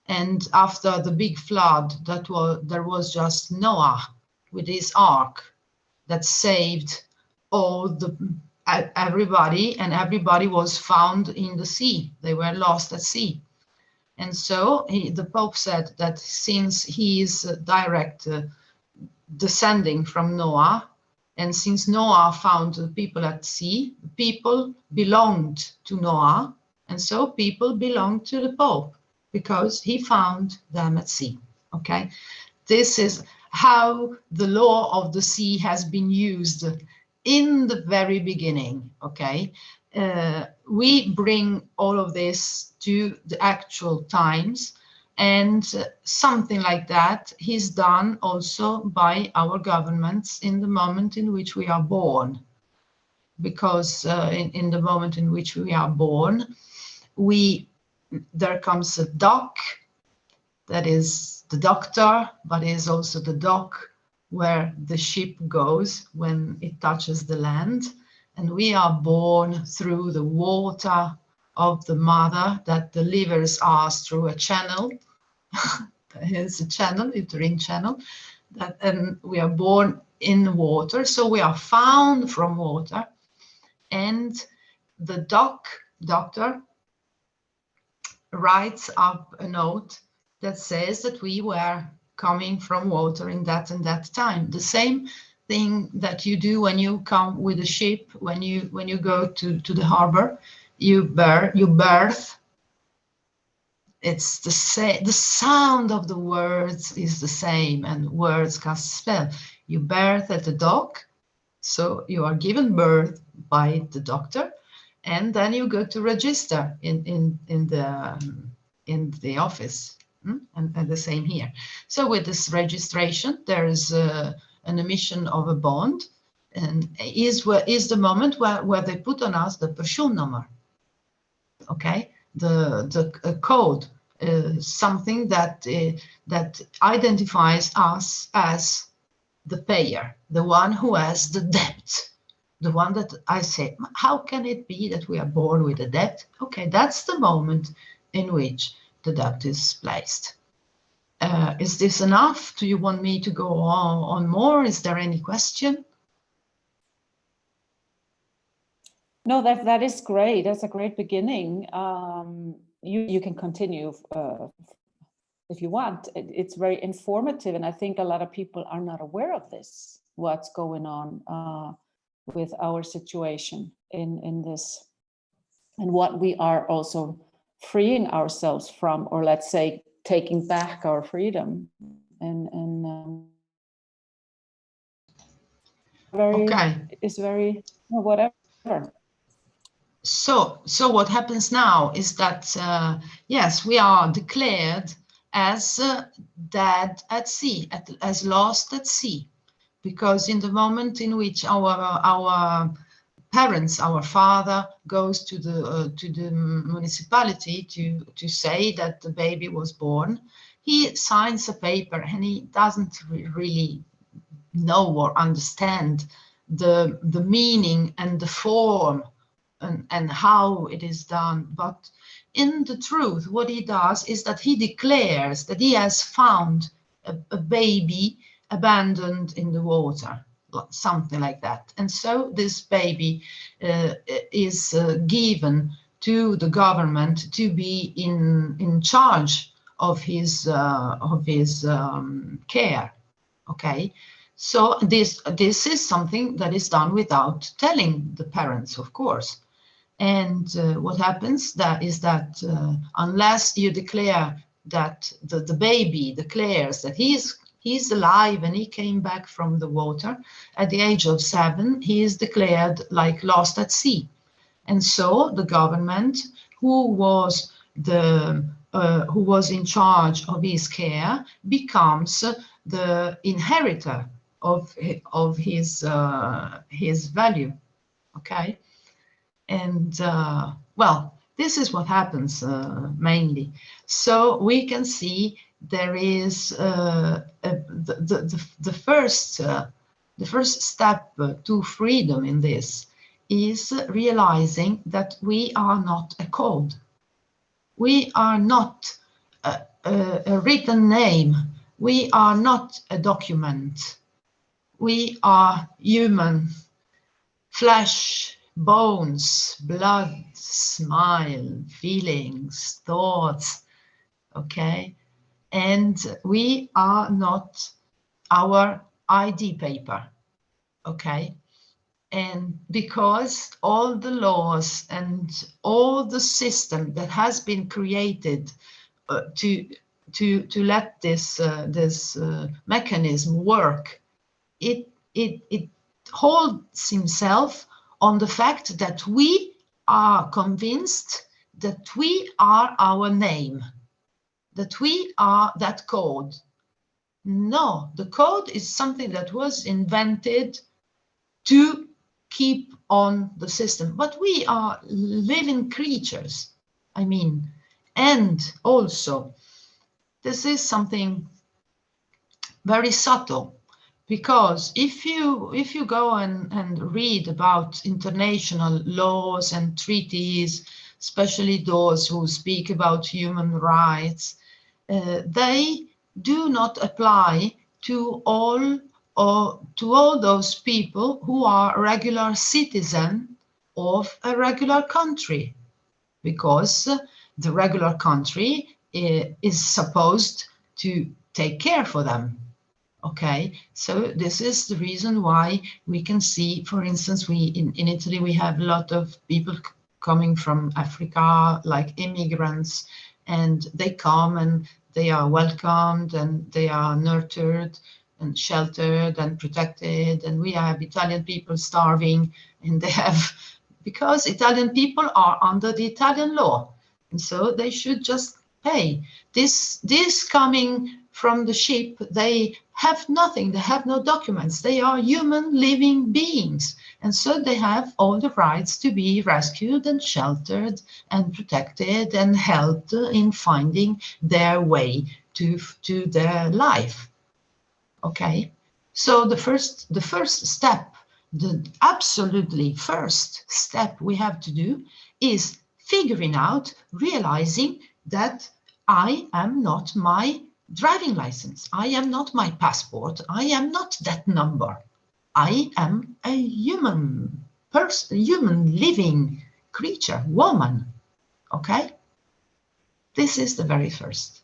and after the big flood there was just Noah with his ark that saved everybody, and everybody was found in the sea. They were lost at sea. And so the Pope said that since he is direct descending from Noah, and since Noah found the people at sea, the people belonged to Noah, and so people belonged to the Pope because he found them at sea. Okay, this is how the law of the sea has been used in the very beginning. Okay, we bring all of this to the actual times, and something like that is done also by our governments in the moment in which we are born, because in the moment in which we are born, there comes a dock, that is the doctor, but is also the dock where the ship goes when it touches the land. And we are born through the water of the mother that delivers us through a channel. Here's a channel, uterine channel, and we are born in water. So we are found from water. And the doctor writes up a note that says that we were coming from water in that and that time. The same thing that you do when you come with a ship, when you go to the harbor, you birth. It's the same. The sound of the words is the same, and words cast a spell. You birth at the dock, so you are given birth by the doctor, and then you go to register in the office. And the same here. So with this registration, there is an emission of a bond, and is the moment where they put on us the personnummer. Okay, the code, something that identifies us as the payer, the one who has the debt, the one that I say, how can it be that we are born with a debt? Okay, that's the moment in which the debt is placed. Is this enough? Do you want me to go on more? Is there any question?
No, that is great. That's a great beginning. You can continue if you want. It's very informative, and I think a lot of people are not aware of this, what's going on with our situation in this, and what we are also freeing ourselves from, or let's say taking back our freedom, and is very whatever.
So what happens now is that yes, we are declared as dead at sea, as lost at sea, because in the moment in which our parents, our father goes to the municipality to say that the baby was born, he signs a paper and he doesn't really know or understand the meaning and the form and how it is done. But in the truth, what he does is that he declares that he has found a baby abandoned in the water, something like that. And so this baby is given to the government to be in charge of his care. Okay, so this is something that is done without telling the parents, of course. And what happens is that unless you declare that the baby declares that he's alive and he came back from the water at the age of 7, he is declared like lost at sea. And so the government, who was in charge of his care, becomes the inheritor of his value. Okay. And well, this is what happens mainly. So we can see there is the first step to freedom in this is realizing that we are not a code. We are not a written name. We are not a document. We are human, flesh, bones, blood, smile, feelings, thoughts, okay? And we are not our ID paper, okay? And because all the laws and all the system that has been created to let this mechanism work, it holds himself on the fact that we are convinced that we are our name, that we are that code. No, the code is something that was invented to keep on the system, but we are living creatures. I mean, and also, this is something very subtle. Because if you go and read about international laws and treaties, especially those who speak about human rights, they do not apply to all those people who are regular citizens of a regular country, because the regular country is supposed to take care for them. Okay, so this is the reason why we can see, for instance, in Italy, we have a lot of people coming from Africa, like immigrants, and they come and they are welcomed and they are nurtured and sheltered and protected. And we have Italian people starving, and they have, because Italian people are under the Italian law, and so they should just pay. This coming from the ship, they have nothing, they have no documents, they are human living beings, and so they have all the rights to be rescued and sheltered and protected and helped in finding their way to their life. Okay, so the first step, the absolutely first step we have to do is figuring out, realizing that I am not my driving license. I am not my passport. I am not that number. I am a human person, human living creature, woman. Okay? This is the very first.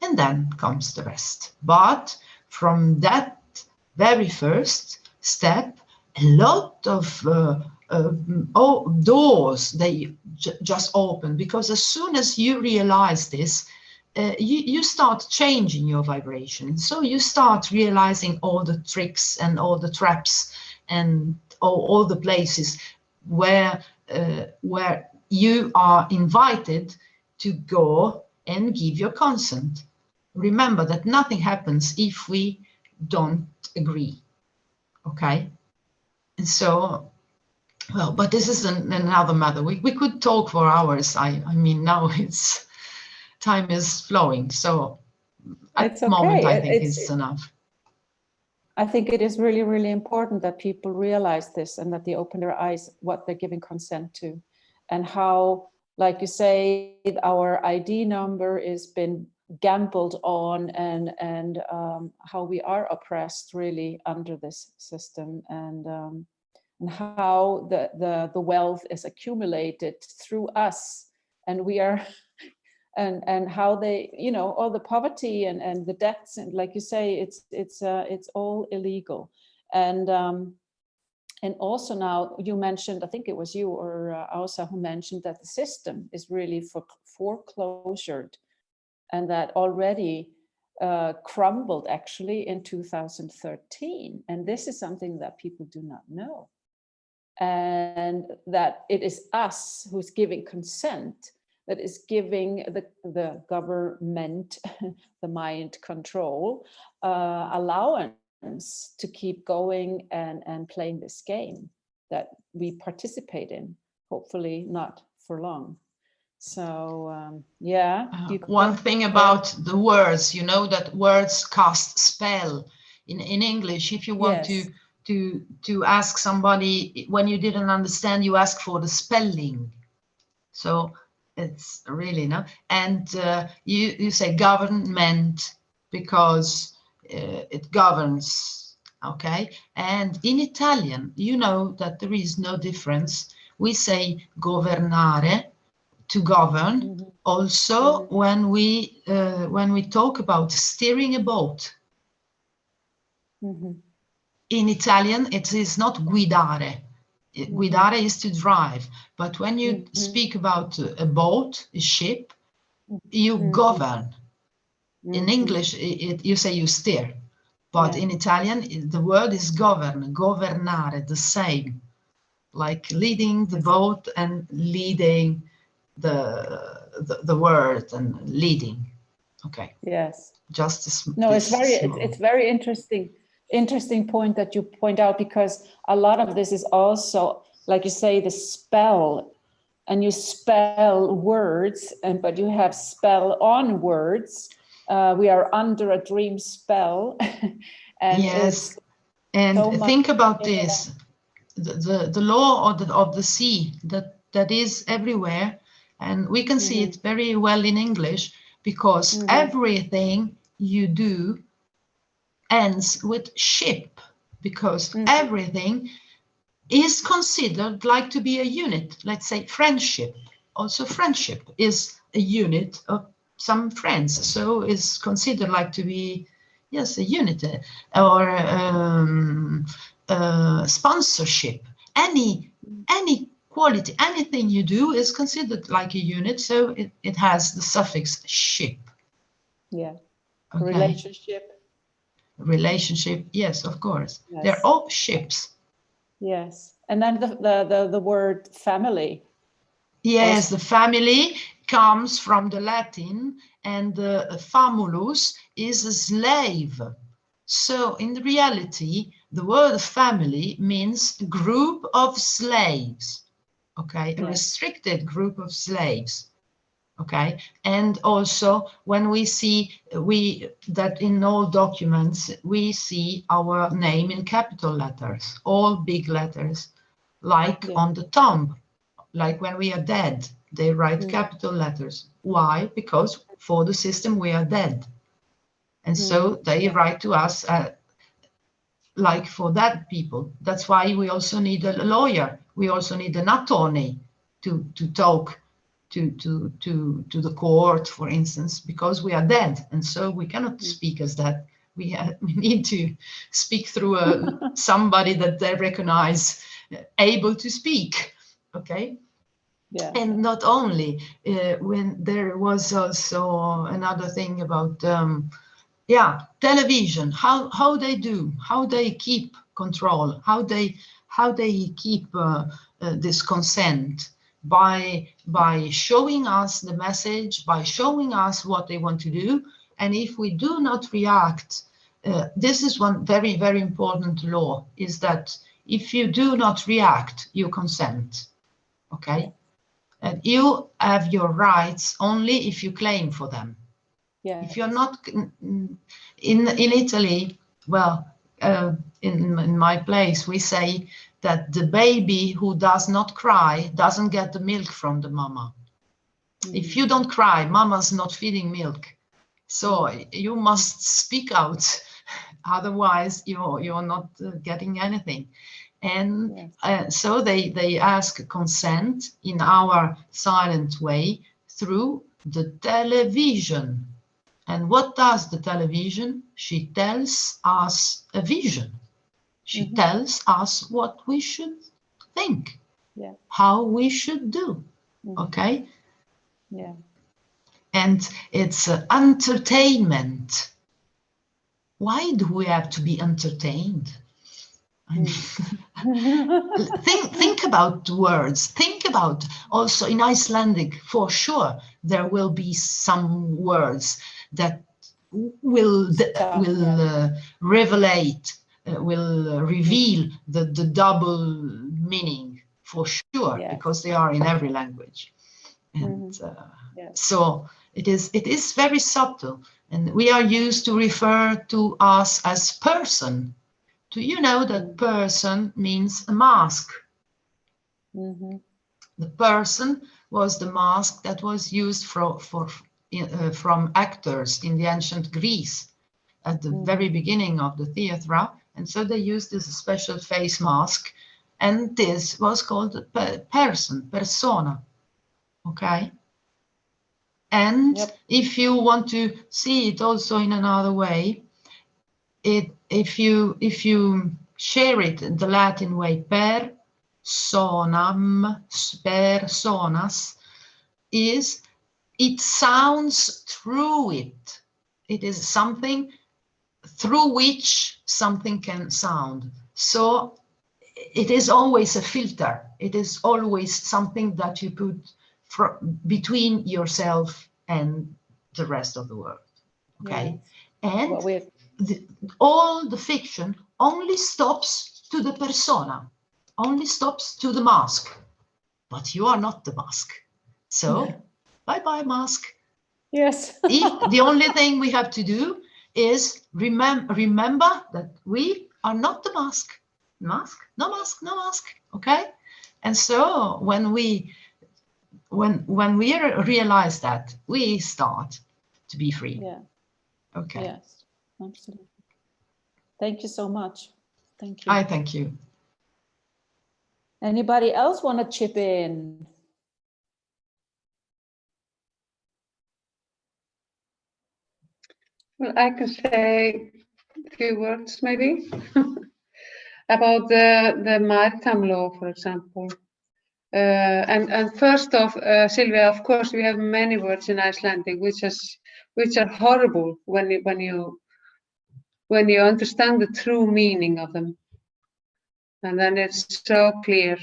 And then comes the rest. But from that very first step, a lot of doors, they just open, because as soon as you realize this, you start changing your vibration. So you start realizing all the tricks and all the traps and all the places where you are invited to go and give your consent. Remember that nothing happens if we don't agree. Okay? And so, well, but this is another matter. We could talk for hours. I mean, now time is flowing. So at the moment, I think it's enough.
I think it is really, really important that people realize this and that they open their eyes what they're giving consent to, and how, like you say, our ID number has been gambled on, and how we are oppressed really under this system, and how the wealth is accumulated through us, and we are. And how they, you know, all the poverty and the debts, and like you say, it's all illegal. And also now you mentioned, I think it was you or Ausa who mentioned that the system is really foreclosured, and that already crumbled actually in 2013. And this is something that people do not know, and that it is us who's giving consent, that is giving the government, the mind control, allowance to keep going and playing this game that we participate in, hopefully not for long. So yeah.
One thing about the words, you know that words cast spell. In English, if you want to ask somebody, when you didn't understand, you ask for the spelling. So it's really, no, and you say government because it governs, okay? And in Italian, you know that there is no difference. We say governare, to govern. Also, when we talk about steering a boat, in Italian it is not guidare. Guidare is to drive, but when you speak about a boat, a ship, you govern. In English, you say you steer, but in Italian, the word is govern, governare, the same, like leading the boat and leading the word and leading. Okay.
Yes.
Just
no, it's very interesting point that you point out, because a lot of this is also, like you say, the spell, and you spell words, but you have spell on words. We are under a dream spell. And
yes, and so think about this, the law of the sea that is everywhere, and we can see it very well in English, because everything you do ends with ship, because everything is considered like to be a unit. Let's say friendship. Also friendship is a unit of some friends, so is considered like to be, yes, a unit. Or sponsorship. Any quality, anything you do is considered like a unit, so it has the suffix ship.
Yeah.
Okay. Relationship, yes, of course. Yes. They're all ships.
Yes, and then the word family.
Yes, the family comes from the Latin, and the famulus is a slave. So in reality, the word family means a group of slaves. Okay, a restricted group of slaves. Okay, and also when we see that in all documents we see our name in capital letters, all big letters, like on the tomb, like when we are dead, they write capital letters. Why? Because for the system we are dead, and so they write to us like for that people. That's why we also need a lawyer. We also need an attorney to talk to the court, for instance, because we are dead, and so we cannot speak as that. We need to speak through somebody that they recognize able to speak. Okay.
Yeah.
And not only, when there was also another thing about television, how they keep control, how they keep this consent by showing us the message, by showing us what they want to do. And if we do not react, this is one very, very important law, is that if you do not react, you consent. Okay. And you have your rights only if you claim for them.
Yeah.
If you're not in Italy, well, in my place, we say that the baby who does not cry doesn't get the milk from the mama. If you don't cry, mama's not feeding milk. So you must speak out, otherwise you're not getting anything. And so they ask consent in our silent way through the television. And what does the television? She tells us a vision. She tells us what we should think, how we should do. Okay?
Yeah.
And it's entertainment. Why do we have to be entertained? Think about words. Think about also in Icelandic, for sure, there will be some words that will reveal the double meaning, for sure, because they are in every language. And so it is very subtle, and we are used to refer to us as person. Do you know that person means a mask? The person was the mask that was used from actors in the ancient Greece at the very beginning of the theatre. And so they used this special face mask, and this was called person, persona. Okay? And if you want to see it also in another way, if you share it in the Latin way, personas, it sounds through it. It is something through which something can sound. So it is always a filter. It is always something that you put between yourself and the rest of the world. Okay. And all the fiction only stops to the persona, only stops to the mask, but you are not the mask. So bye-bye mask.
Yes.
The only thing we have to do is remember that we are not the mask. No mask. Okay. And so when we realize that, we start to be free.
Yeah.
Okay.
Yes, absolutely. Thank you so much. Thank you.
I thank you.
Anybody else want to chip in?
Well, I can say a few words maybe about the maritime law, for example. And first off, Silvia, of course, we have many words in Icelandic which are horrible when you understand the true meaning of them, and then it's so clear.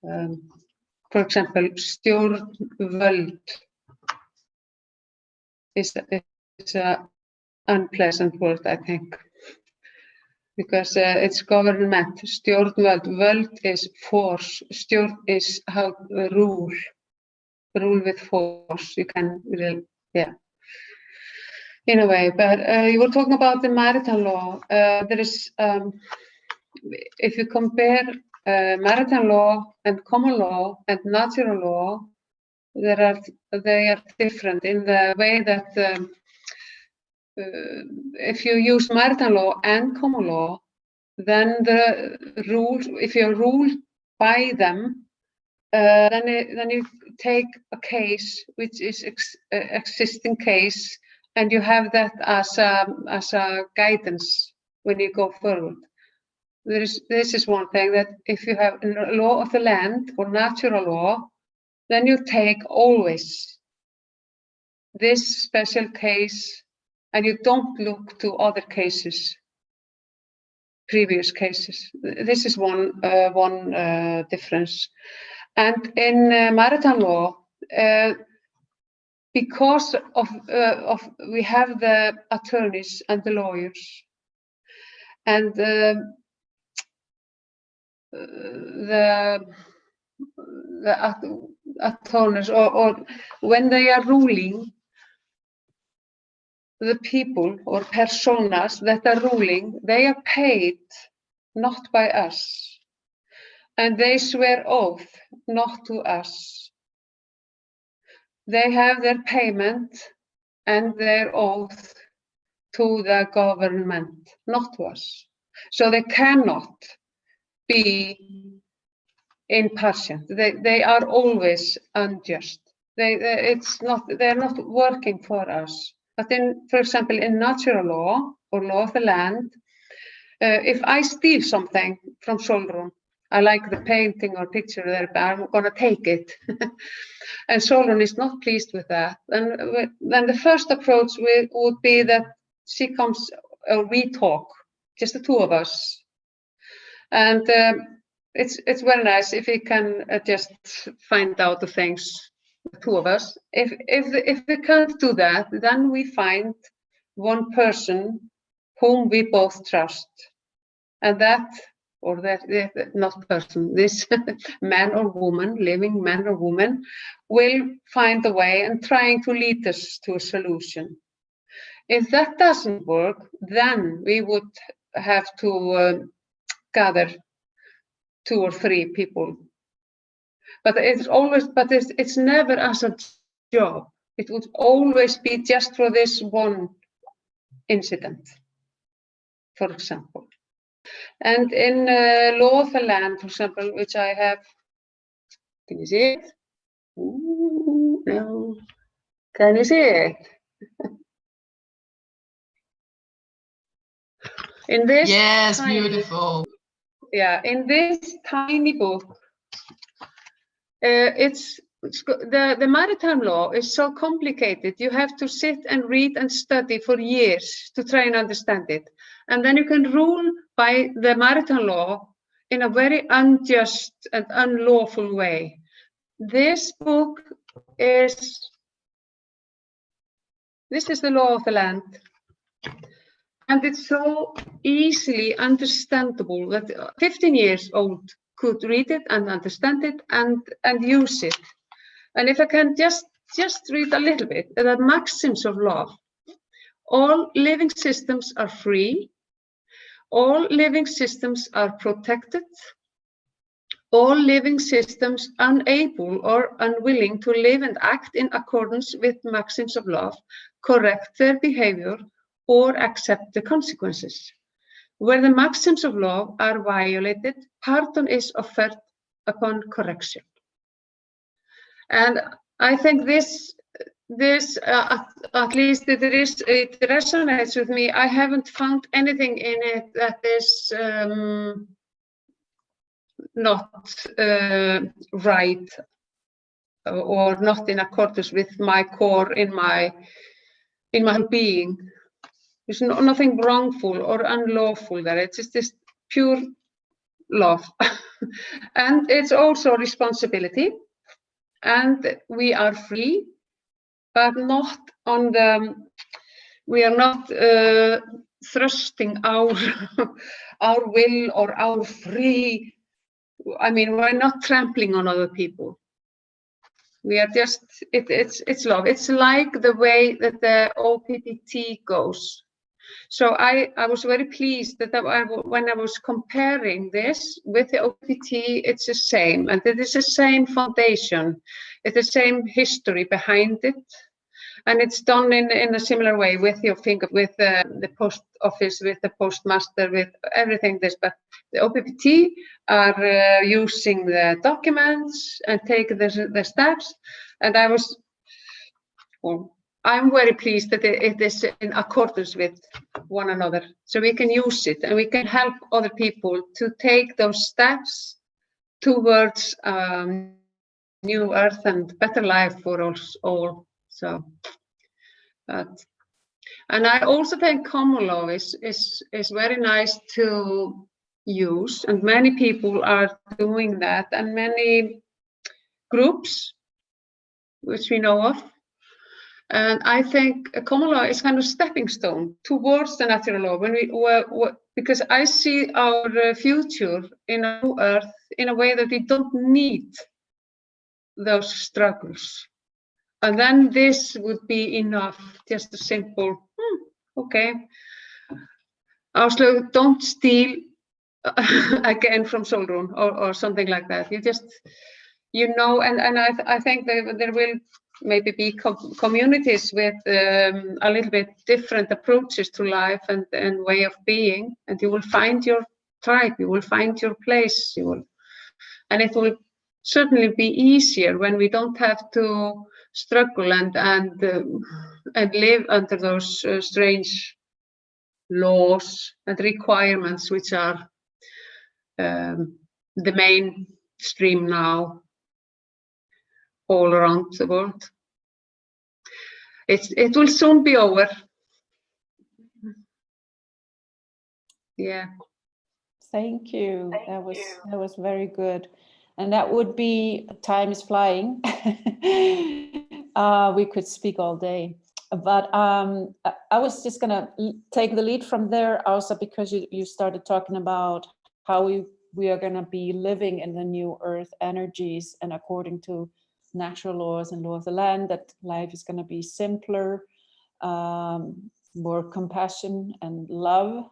For example, stjórnvöld is an unpleasant word, I think, because it's government. Stjórnvöld, völd is force. Stjórn is how rule with force. You can really, in a way. But you were talking about the maritime law. There is, if you compare maritime law and common law and natural law, they are different in the way that if you use maritime law and common law, then the rules, if you're ruled by them, then you take a case which is existing case, and you have that as a guidance when you go forward. this is one thing, that if you have a law of the land or natural law, then you take always this special case and you don't look to other cases, previous cases. This is one difference. And in maritime law, because of we have the attorneys and the lawyers, and the attorneys, or when they are ruling, the people or personas that are ruling, they are paid not by us, and they swear oath not to us. They have their payment and their oath to the government, not to us. So they cannot be impartial. They are always unjust. They're not working for us. But for example, in natural law or law of the land, if I steal something from Sólrún, I like the painting or picture there, but I'm gonna take it. And Sólrún is not pleased with that. And then the first approach would be that she comes, or we talk, just the two of us. And it's very nice if we can just find out the things, the two of us. If we can't do that, then we find one person whom we both trust, and not person, this man or woman, living man or woman, will find a way and trying to lead us to a solution. If that doesn't work, then we would have to gather 2 or 3 people. But it's never as a job. It would always be just for this one incident, for example. And in law of the land, for example, which I have, can you see it? Ooh, no. Can you see it? In this
yes, beautiful.
Yeah, in this tiny book, the maritime law is so complicated. You have to sit and read and study for years to try and understand it. And then you can rule by the maritime law in a very unjust and unlawful way. This book is the law of the land. And it's so easily understandable that 15 years old could read it and understand it and use it. And if I can just read a little bit, the maxims of law. All living systems are free. All living systems are protected. All living systems unable or unwilling to live and act in accordance with maxims of law correct their behavior or accept the consequences. Where the maxims of law are violated, pardon is offered upon correction. And I think this at least it resonates with me. I haven't found anything in it that is not right or not in accordance with my core in my being. There's nothing wrongful or unlawful there. It's just this pure love. And it's also responsibility. And we are free, but not on the, we are not thrusting our will or our free. I mean, we're not trampling on other people. We are just, it's love. It's like the way that the OPPT goes. So I was very pleased that when I was comparing this with the OPPT, it's the same, and it is the same foundation. It's the same history behind it, and it's done in a similar way with your finger, with the post office, with the postmaster, with everything. But the OPPT are using the documents and take the steps, and I'm very pleased that it is in accordance with one another, so we can use it and we can help other people to take those steps towards new earth and better life for us all. So, and I also think common law is very nice to use, and many people are doing that, and many groups which we know of. And I think common law is kind of stepping stone towards the natural law. Because I see our future in a new earth in a way that we don't need those struggles. And then this would be enough, just a simple, okay. Áslaug, don't steal again from Sólrún or something like that. You just, you know, and I think there will maybe be communities with a little bit different approaches to life and way of being, and you will find your tribe, you will find your place, and it will certainly be easier when we don't have to struggle and live under those strange laws and requirements which are the mainstream now all around the world. It will soon be over. Yeah.
Thank you. That was very good. And that would be, time is flying. We could speak all day. But I was just gonna take the lead from there also, because you started talking about how we are gonna be living in the new earth energies, and according to natural laws and law of the land, that life is gonna be simpler, more compassion and love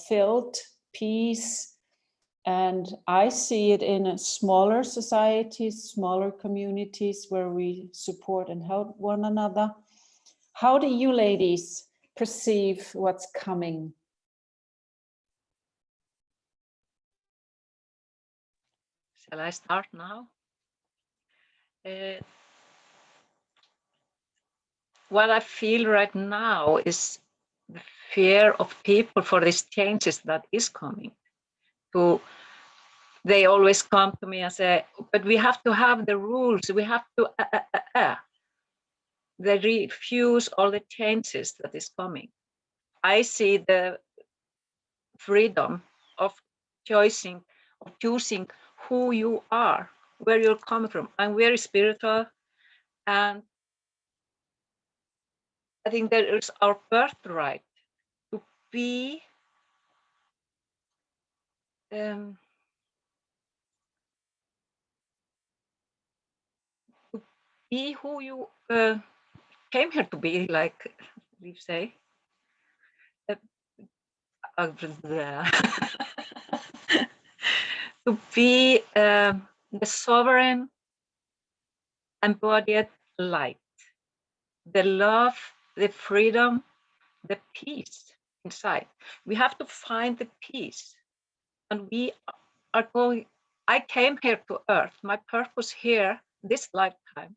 filled, peace. And I see it in smaller societies, smaller communities where we support and help one another. How do you ladies perceive what's coming?
Shall I start now? What I feel right now is the fear of people for these changes that is coming. They always come to me and say, but we have to have the rules, we have to, They refuse all the changes that is coming. I see the freedom of choosing who you are, where you're coming from. I'm very spiritual, and I think that it's our birthright to be who you came here to be, like we say. To be the sovereign embodied light, the love, the freedom, the peace inside. We have to find the peace, and we are going. I came here to earth. My purpose here, this lifetime,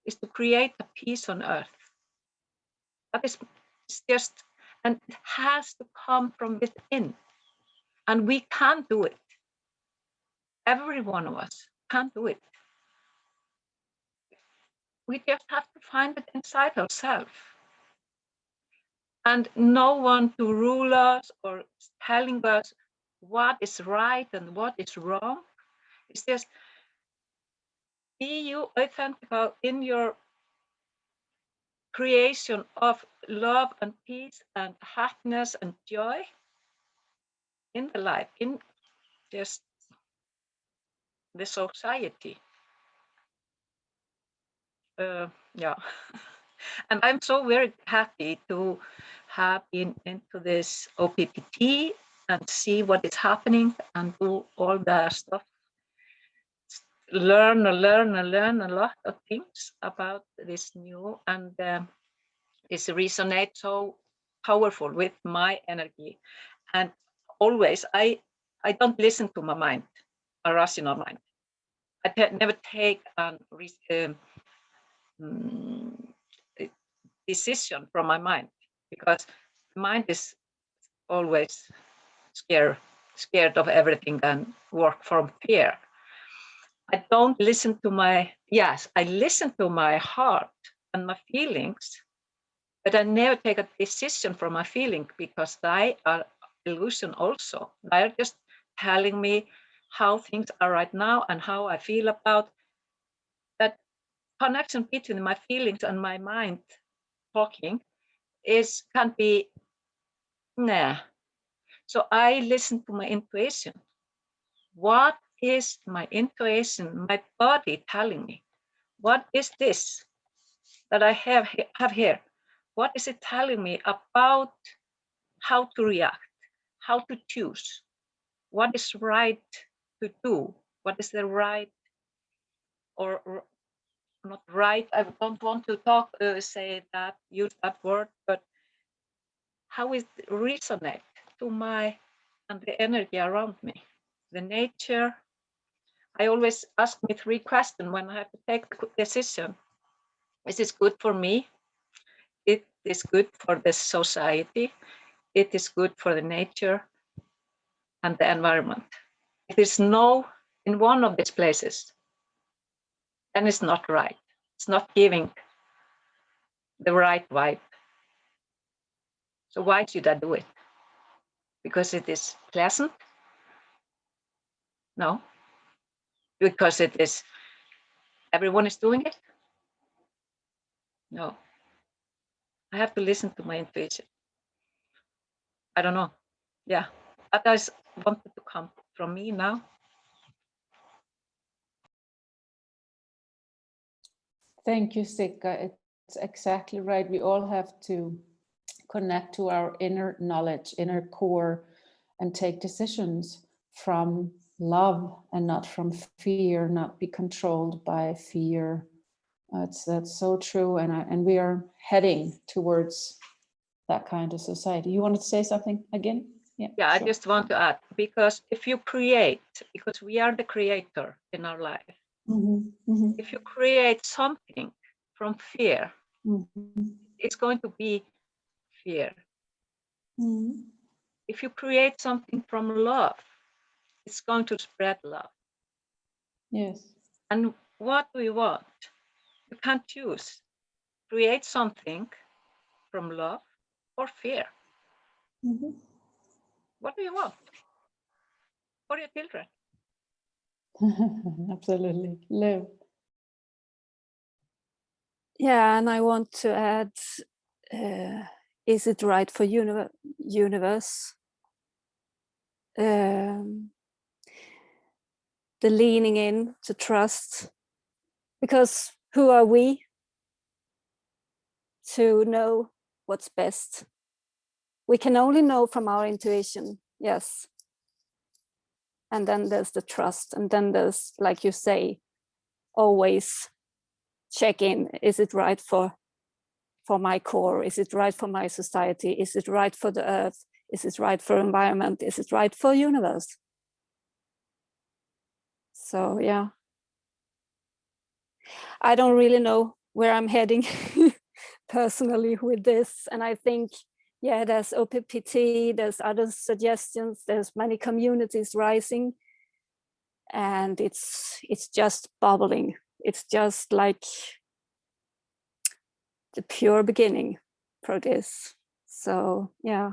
is to create a peace on earth. That is just, and it has to come from within, and we can do it. Every one of us can do it. We just have to find it inside ourselves. And no one to rule us or telling us what is right and what is wrong. It's just be you authentic in your creation of love and peace and happiness and joy in the life, in just the society. Yeah. And I'm so very happy to have been into this OPPT and see what is happening and do all the stuff. Learn a lot of things about this new, and this resonates so powerful with my energy. And always, I don't listen to my mind, a rational mind. I never take decision from my mind, because the mind is always scared of everything and work from fear. I don't listen to I listen to my heart and my feelings, but I never take a decision from my feeling, because they are illusion also. They're just telling me how things are right now and how I feel about that. Connection between my feelings and my mind talking can be So I listen to my intuition. What is my intuition, my body telling me? What is this that I have here? What is it telling me about how to react, how to choose? What is right to do? What is the right or not right? I don't want to use that word, but how is it resonate to my and the energy around me, the nature? I always ask me 3 questions when I have to take a decision. Is this good for me? It is good for the society. It is good for the nature and the environment. If there's no in one of these places, then it's not right. It's not giving the right vibe. So why should I do it? Because it is pleasant? No. Because everyone is doing it? No. I have to listen to my intuition. I don't know. Yeah. Others wanted to come from me now.
Thank you, Sigga. It's exactly right. We all have to connect to our inner knowledge, inner core, and take decisions from love and not from fear, not be controlled by fear. That's so true. And we are heading towards that kind of society. You wanted to say something again?
Yeah,
sure.
I just want to add, because if you create, because we are the creator in our life, if you create something from fear, it's going to be fear. If you create something from love, it's going to spread love.
Yes.
And what do you want? You can't choose. Create something from love or fear. What do you want for your children?
Absolutely. Live.
Yeah, and I want to add, is it right for universe? The leaning in to trust, because who are we to know what's best? We can only know from our intuition, yes. And then there's the trust, and then there's, like you say, always check in. Is it right for my core? Is it right for my society? Is it right for the earth? Is it right for environment? Is it right for universe? So yeah, I don't really know where I'm heading personally with this. And I think, yeah, there's OPPT, there's other suggestions, there's many communities rising, and it's just bubbling. It's just like the pure beginning for this. So yeah,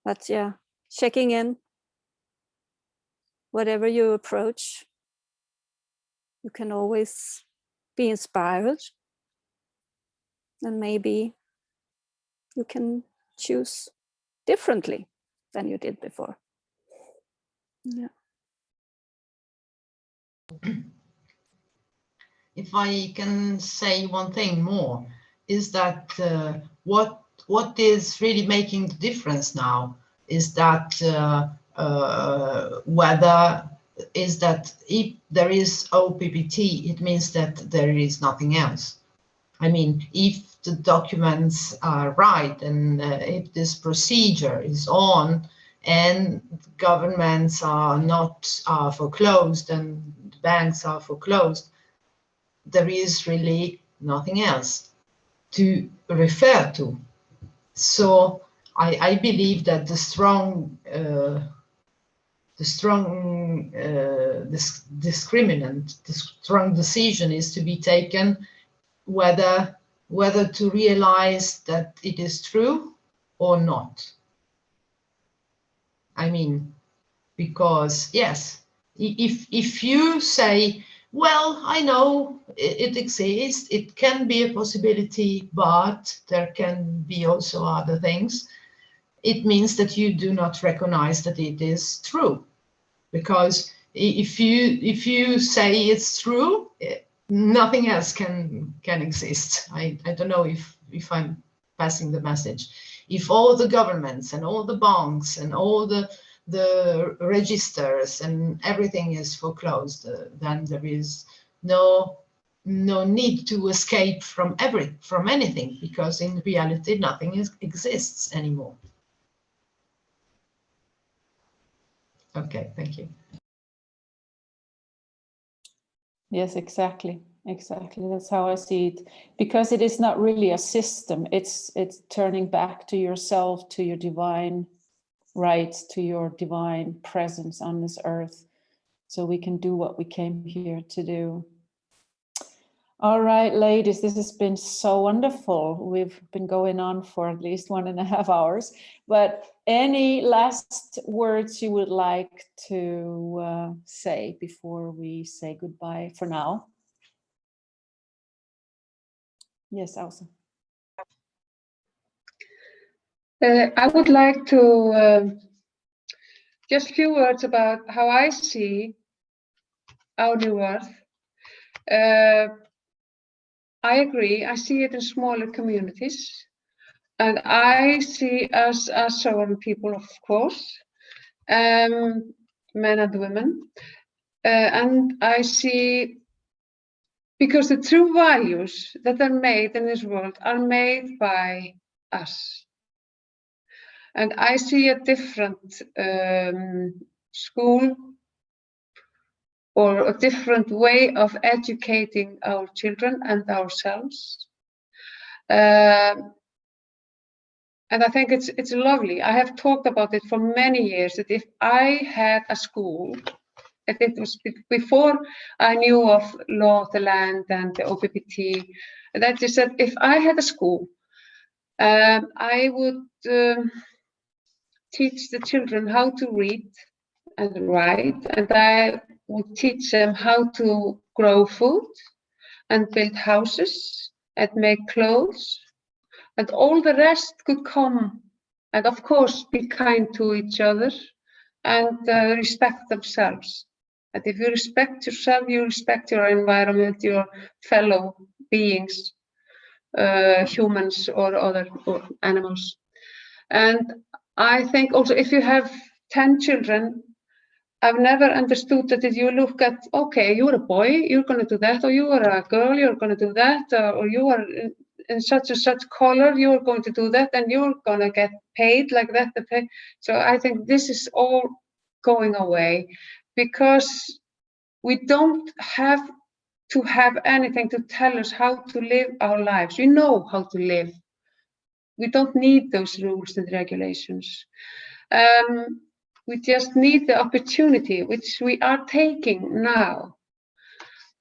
but yeah, checking in, whatever you approach, you can always be inspired, and maybe you can choose differently than you did before. Yeah.
If I can say one thing more, is that what is really making the difference now is that whether is that if there is OPPT, it means that there is nothing else. I mean, if the documents are right and if this procedure is on and governments are not foreclosed and banks are foreclosed, there is really nothing else. to refer to. So I believe that the strong decision is to be taken whether to realize that it is true or not. I mean, because yes, if you say, well, I know it exists, it can be a possibility, but there can be also other things, it means that you do not recognize that it is true. Because if you say it's true, nothing else can exist. I don't know if I'm passing the message. If all the governments and all the banks and all the registers and everything is foreclosed, then there is no need to escape from anything, because in reality nothing exists anymore. Okay, thank you.
Yes, exactly. That's how I see it. Because it is not really a system. It's turning back to yourself, to your divine rights, to your divine presence on this earth, so we can do what we came here to do. All right, ladies, this has been so wonderful. We've been going on for at least 1.5 hours, but any last words you would like to say before we say goodbye for now? Yes, Elsa.
I would like to just a few words about how I see our new earth. I agree, I see it in smaller communities, and I see us as Sólrún people, of course, men and women, and I see, because the true values that are made in this world are made by us. And I see a different school or a different way of educating our children and ourselves. And I think it's lovely. I have talked about it for many years, that if I had a school, and it was before I knew of Law of the Land and the OPPT, that is that if I had a school, I would teach the children how to read and write, and I would teach them how to grow food and build houses and make clothes, and all the rest could come, and of course be kind to each other and respect themselves. And if you respect yourself, you respect your environment, your fellow beings, humans or other animals. And I think also, if you have 10 children, I've never understood that if you look at, okay, you're a boy, you're going to do that, or you are a girl, you're going to do that, or you are in such and such color, you're going to do that, and you're going to get paid like that. So I think this is all going away, because we don't have to have anything to tell us how to live our lives. We know how to live. We don't need those rules and regulations. We just need the opportunity, which we are taking now.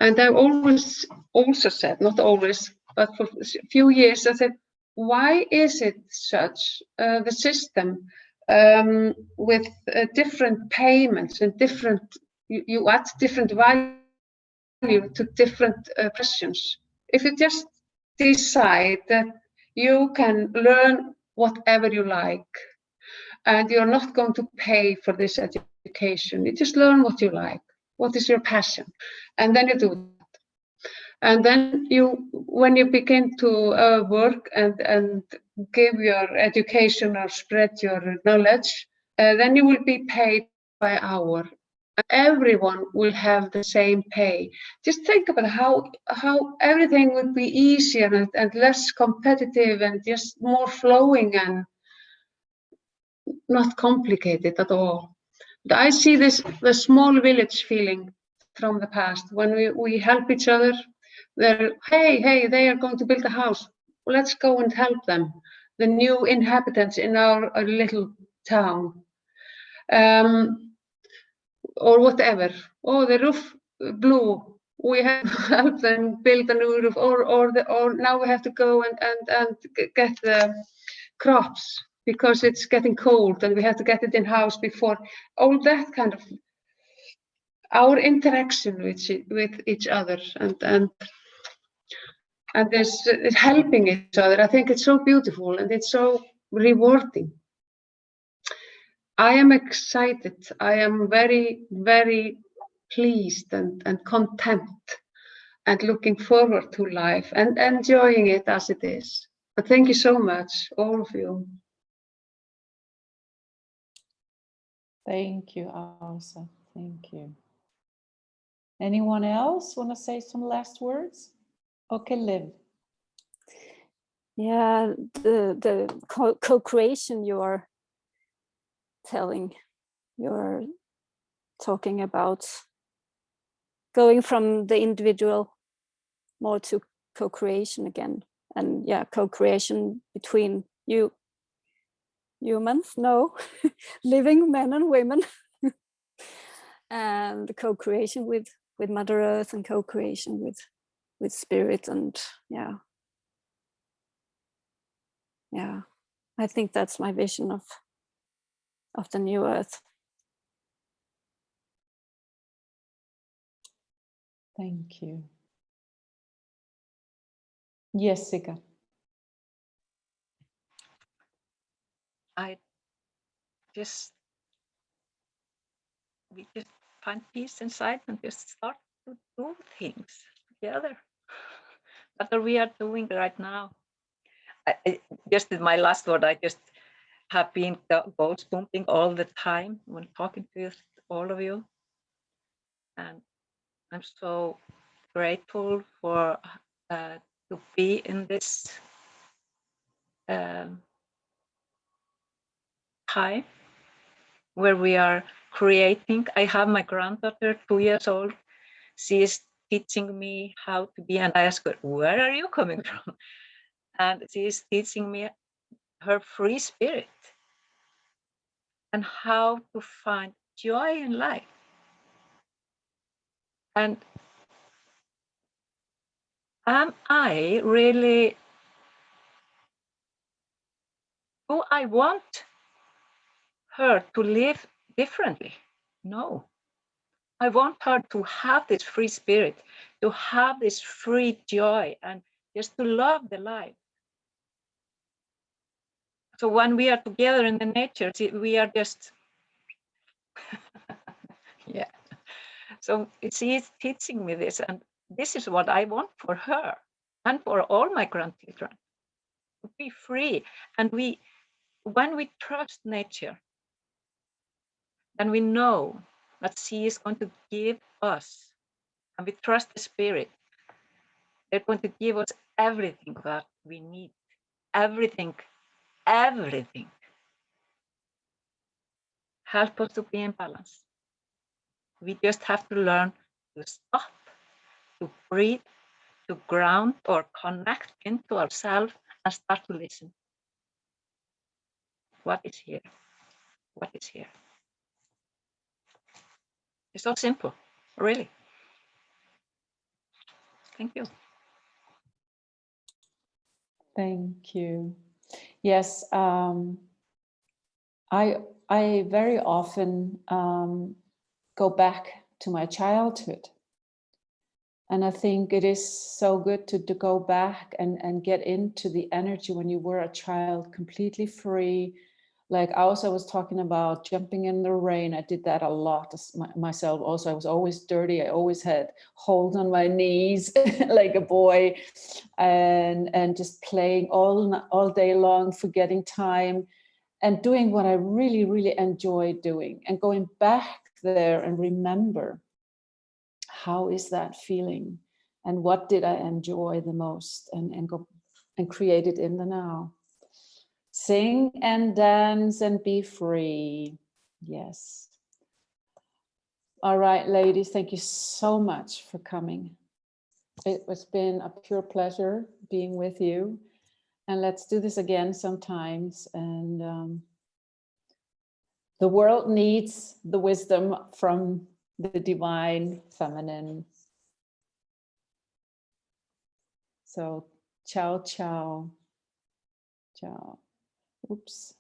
And I've always also said, not always, but for a few years, I said, why is it such the system with different payments and different, you add different value to different questions? If you just decide that you can learn whatever you like, and you're not going to pay for this education, you just learn what you like, what is your passion, and then you do that. And then when you begin to work and give your education or spread your knowledge, then you will be paid by hour. Everyone will have the same pay. Just think about how everything would be easier and less competitive and just more flowing and not complicated at all. But I see the small village feeling from the past, when we help each other. Hey, they are going to build a house. let's go and help them, the new inhabitants in our little town, or whatever. Oh, the roof blew. We have to help them build a new roof, or now we have to go and get the crops because it's getting cold and we have to get it in house before. All that kind of our interaction with each other and this helping each other. I think it's so beautiful and it's so rewarding. I am excited. I am very, very pleased and content and looking forward to life and enjoying it as it is. But thank you so much, all of you.
Thank you, Ása. Thank you. Anyone else want to say some last words? Okay, Liv.
Yeah, the co-creation you're talking about, going from the individual more to co-creation again, and yeah, co-creation between humans, living men and women, and the co-creation with Mother Earth and co-creation with spirit, and yeah, I think that's my vision of the new Earth.
Thank you. Yes, Sigga.
We just find peace inside and just start to do things together that we are doing right now. Just my last word, I just have been goosebumps all the time when talking to all of you, and I'm so grateful for to be in this time where we are creating. I have my granddaughter, 2 years old. She is teaching me how to be, and I ask her, where are you coming from? And she is teaching me her free spirit and how to find joy in life. And am I really, do I want her to live differently? No. I want her to have this free spirit, to have this free joy, and just to love the life. So when we are together in the nature, we are just, yeah. So she is teaching me this, and this is what I want for her and for all my grandchildren, to be free. And when we trust nature, then we know that she is going to give us, and we trust the spirit, they're going to give us everything that we need, everything. Help us to be in balance. We just have to learn to stop, to breathe, to ground or connect into ourselves and start to listen. What is here? What is here? It's so simple, really. Thank you.
Thank you. Yes, I very often go back to my childhood. And I think it is so good to go back and get into the energy when you were a child, completely free. Like Ása was talking about jumping in the rain. I did that a lot myself also. I was always dirty. I always had holes on my knees like a boy, and just playing all day long, forgetting time and doing what I really, really enjoy doing, and going back there and remember, how is that feeling and what did I enjoy the most, and go and create it in the now. Sing and dance and be free. Yes. All right, ladies, thank you so much for coming. It has been a pure pleasure being with you. And let's do this again sometimes. And the world needs the wisdom from the divine feminine. So ciao, ciao, ciao. Oops.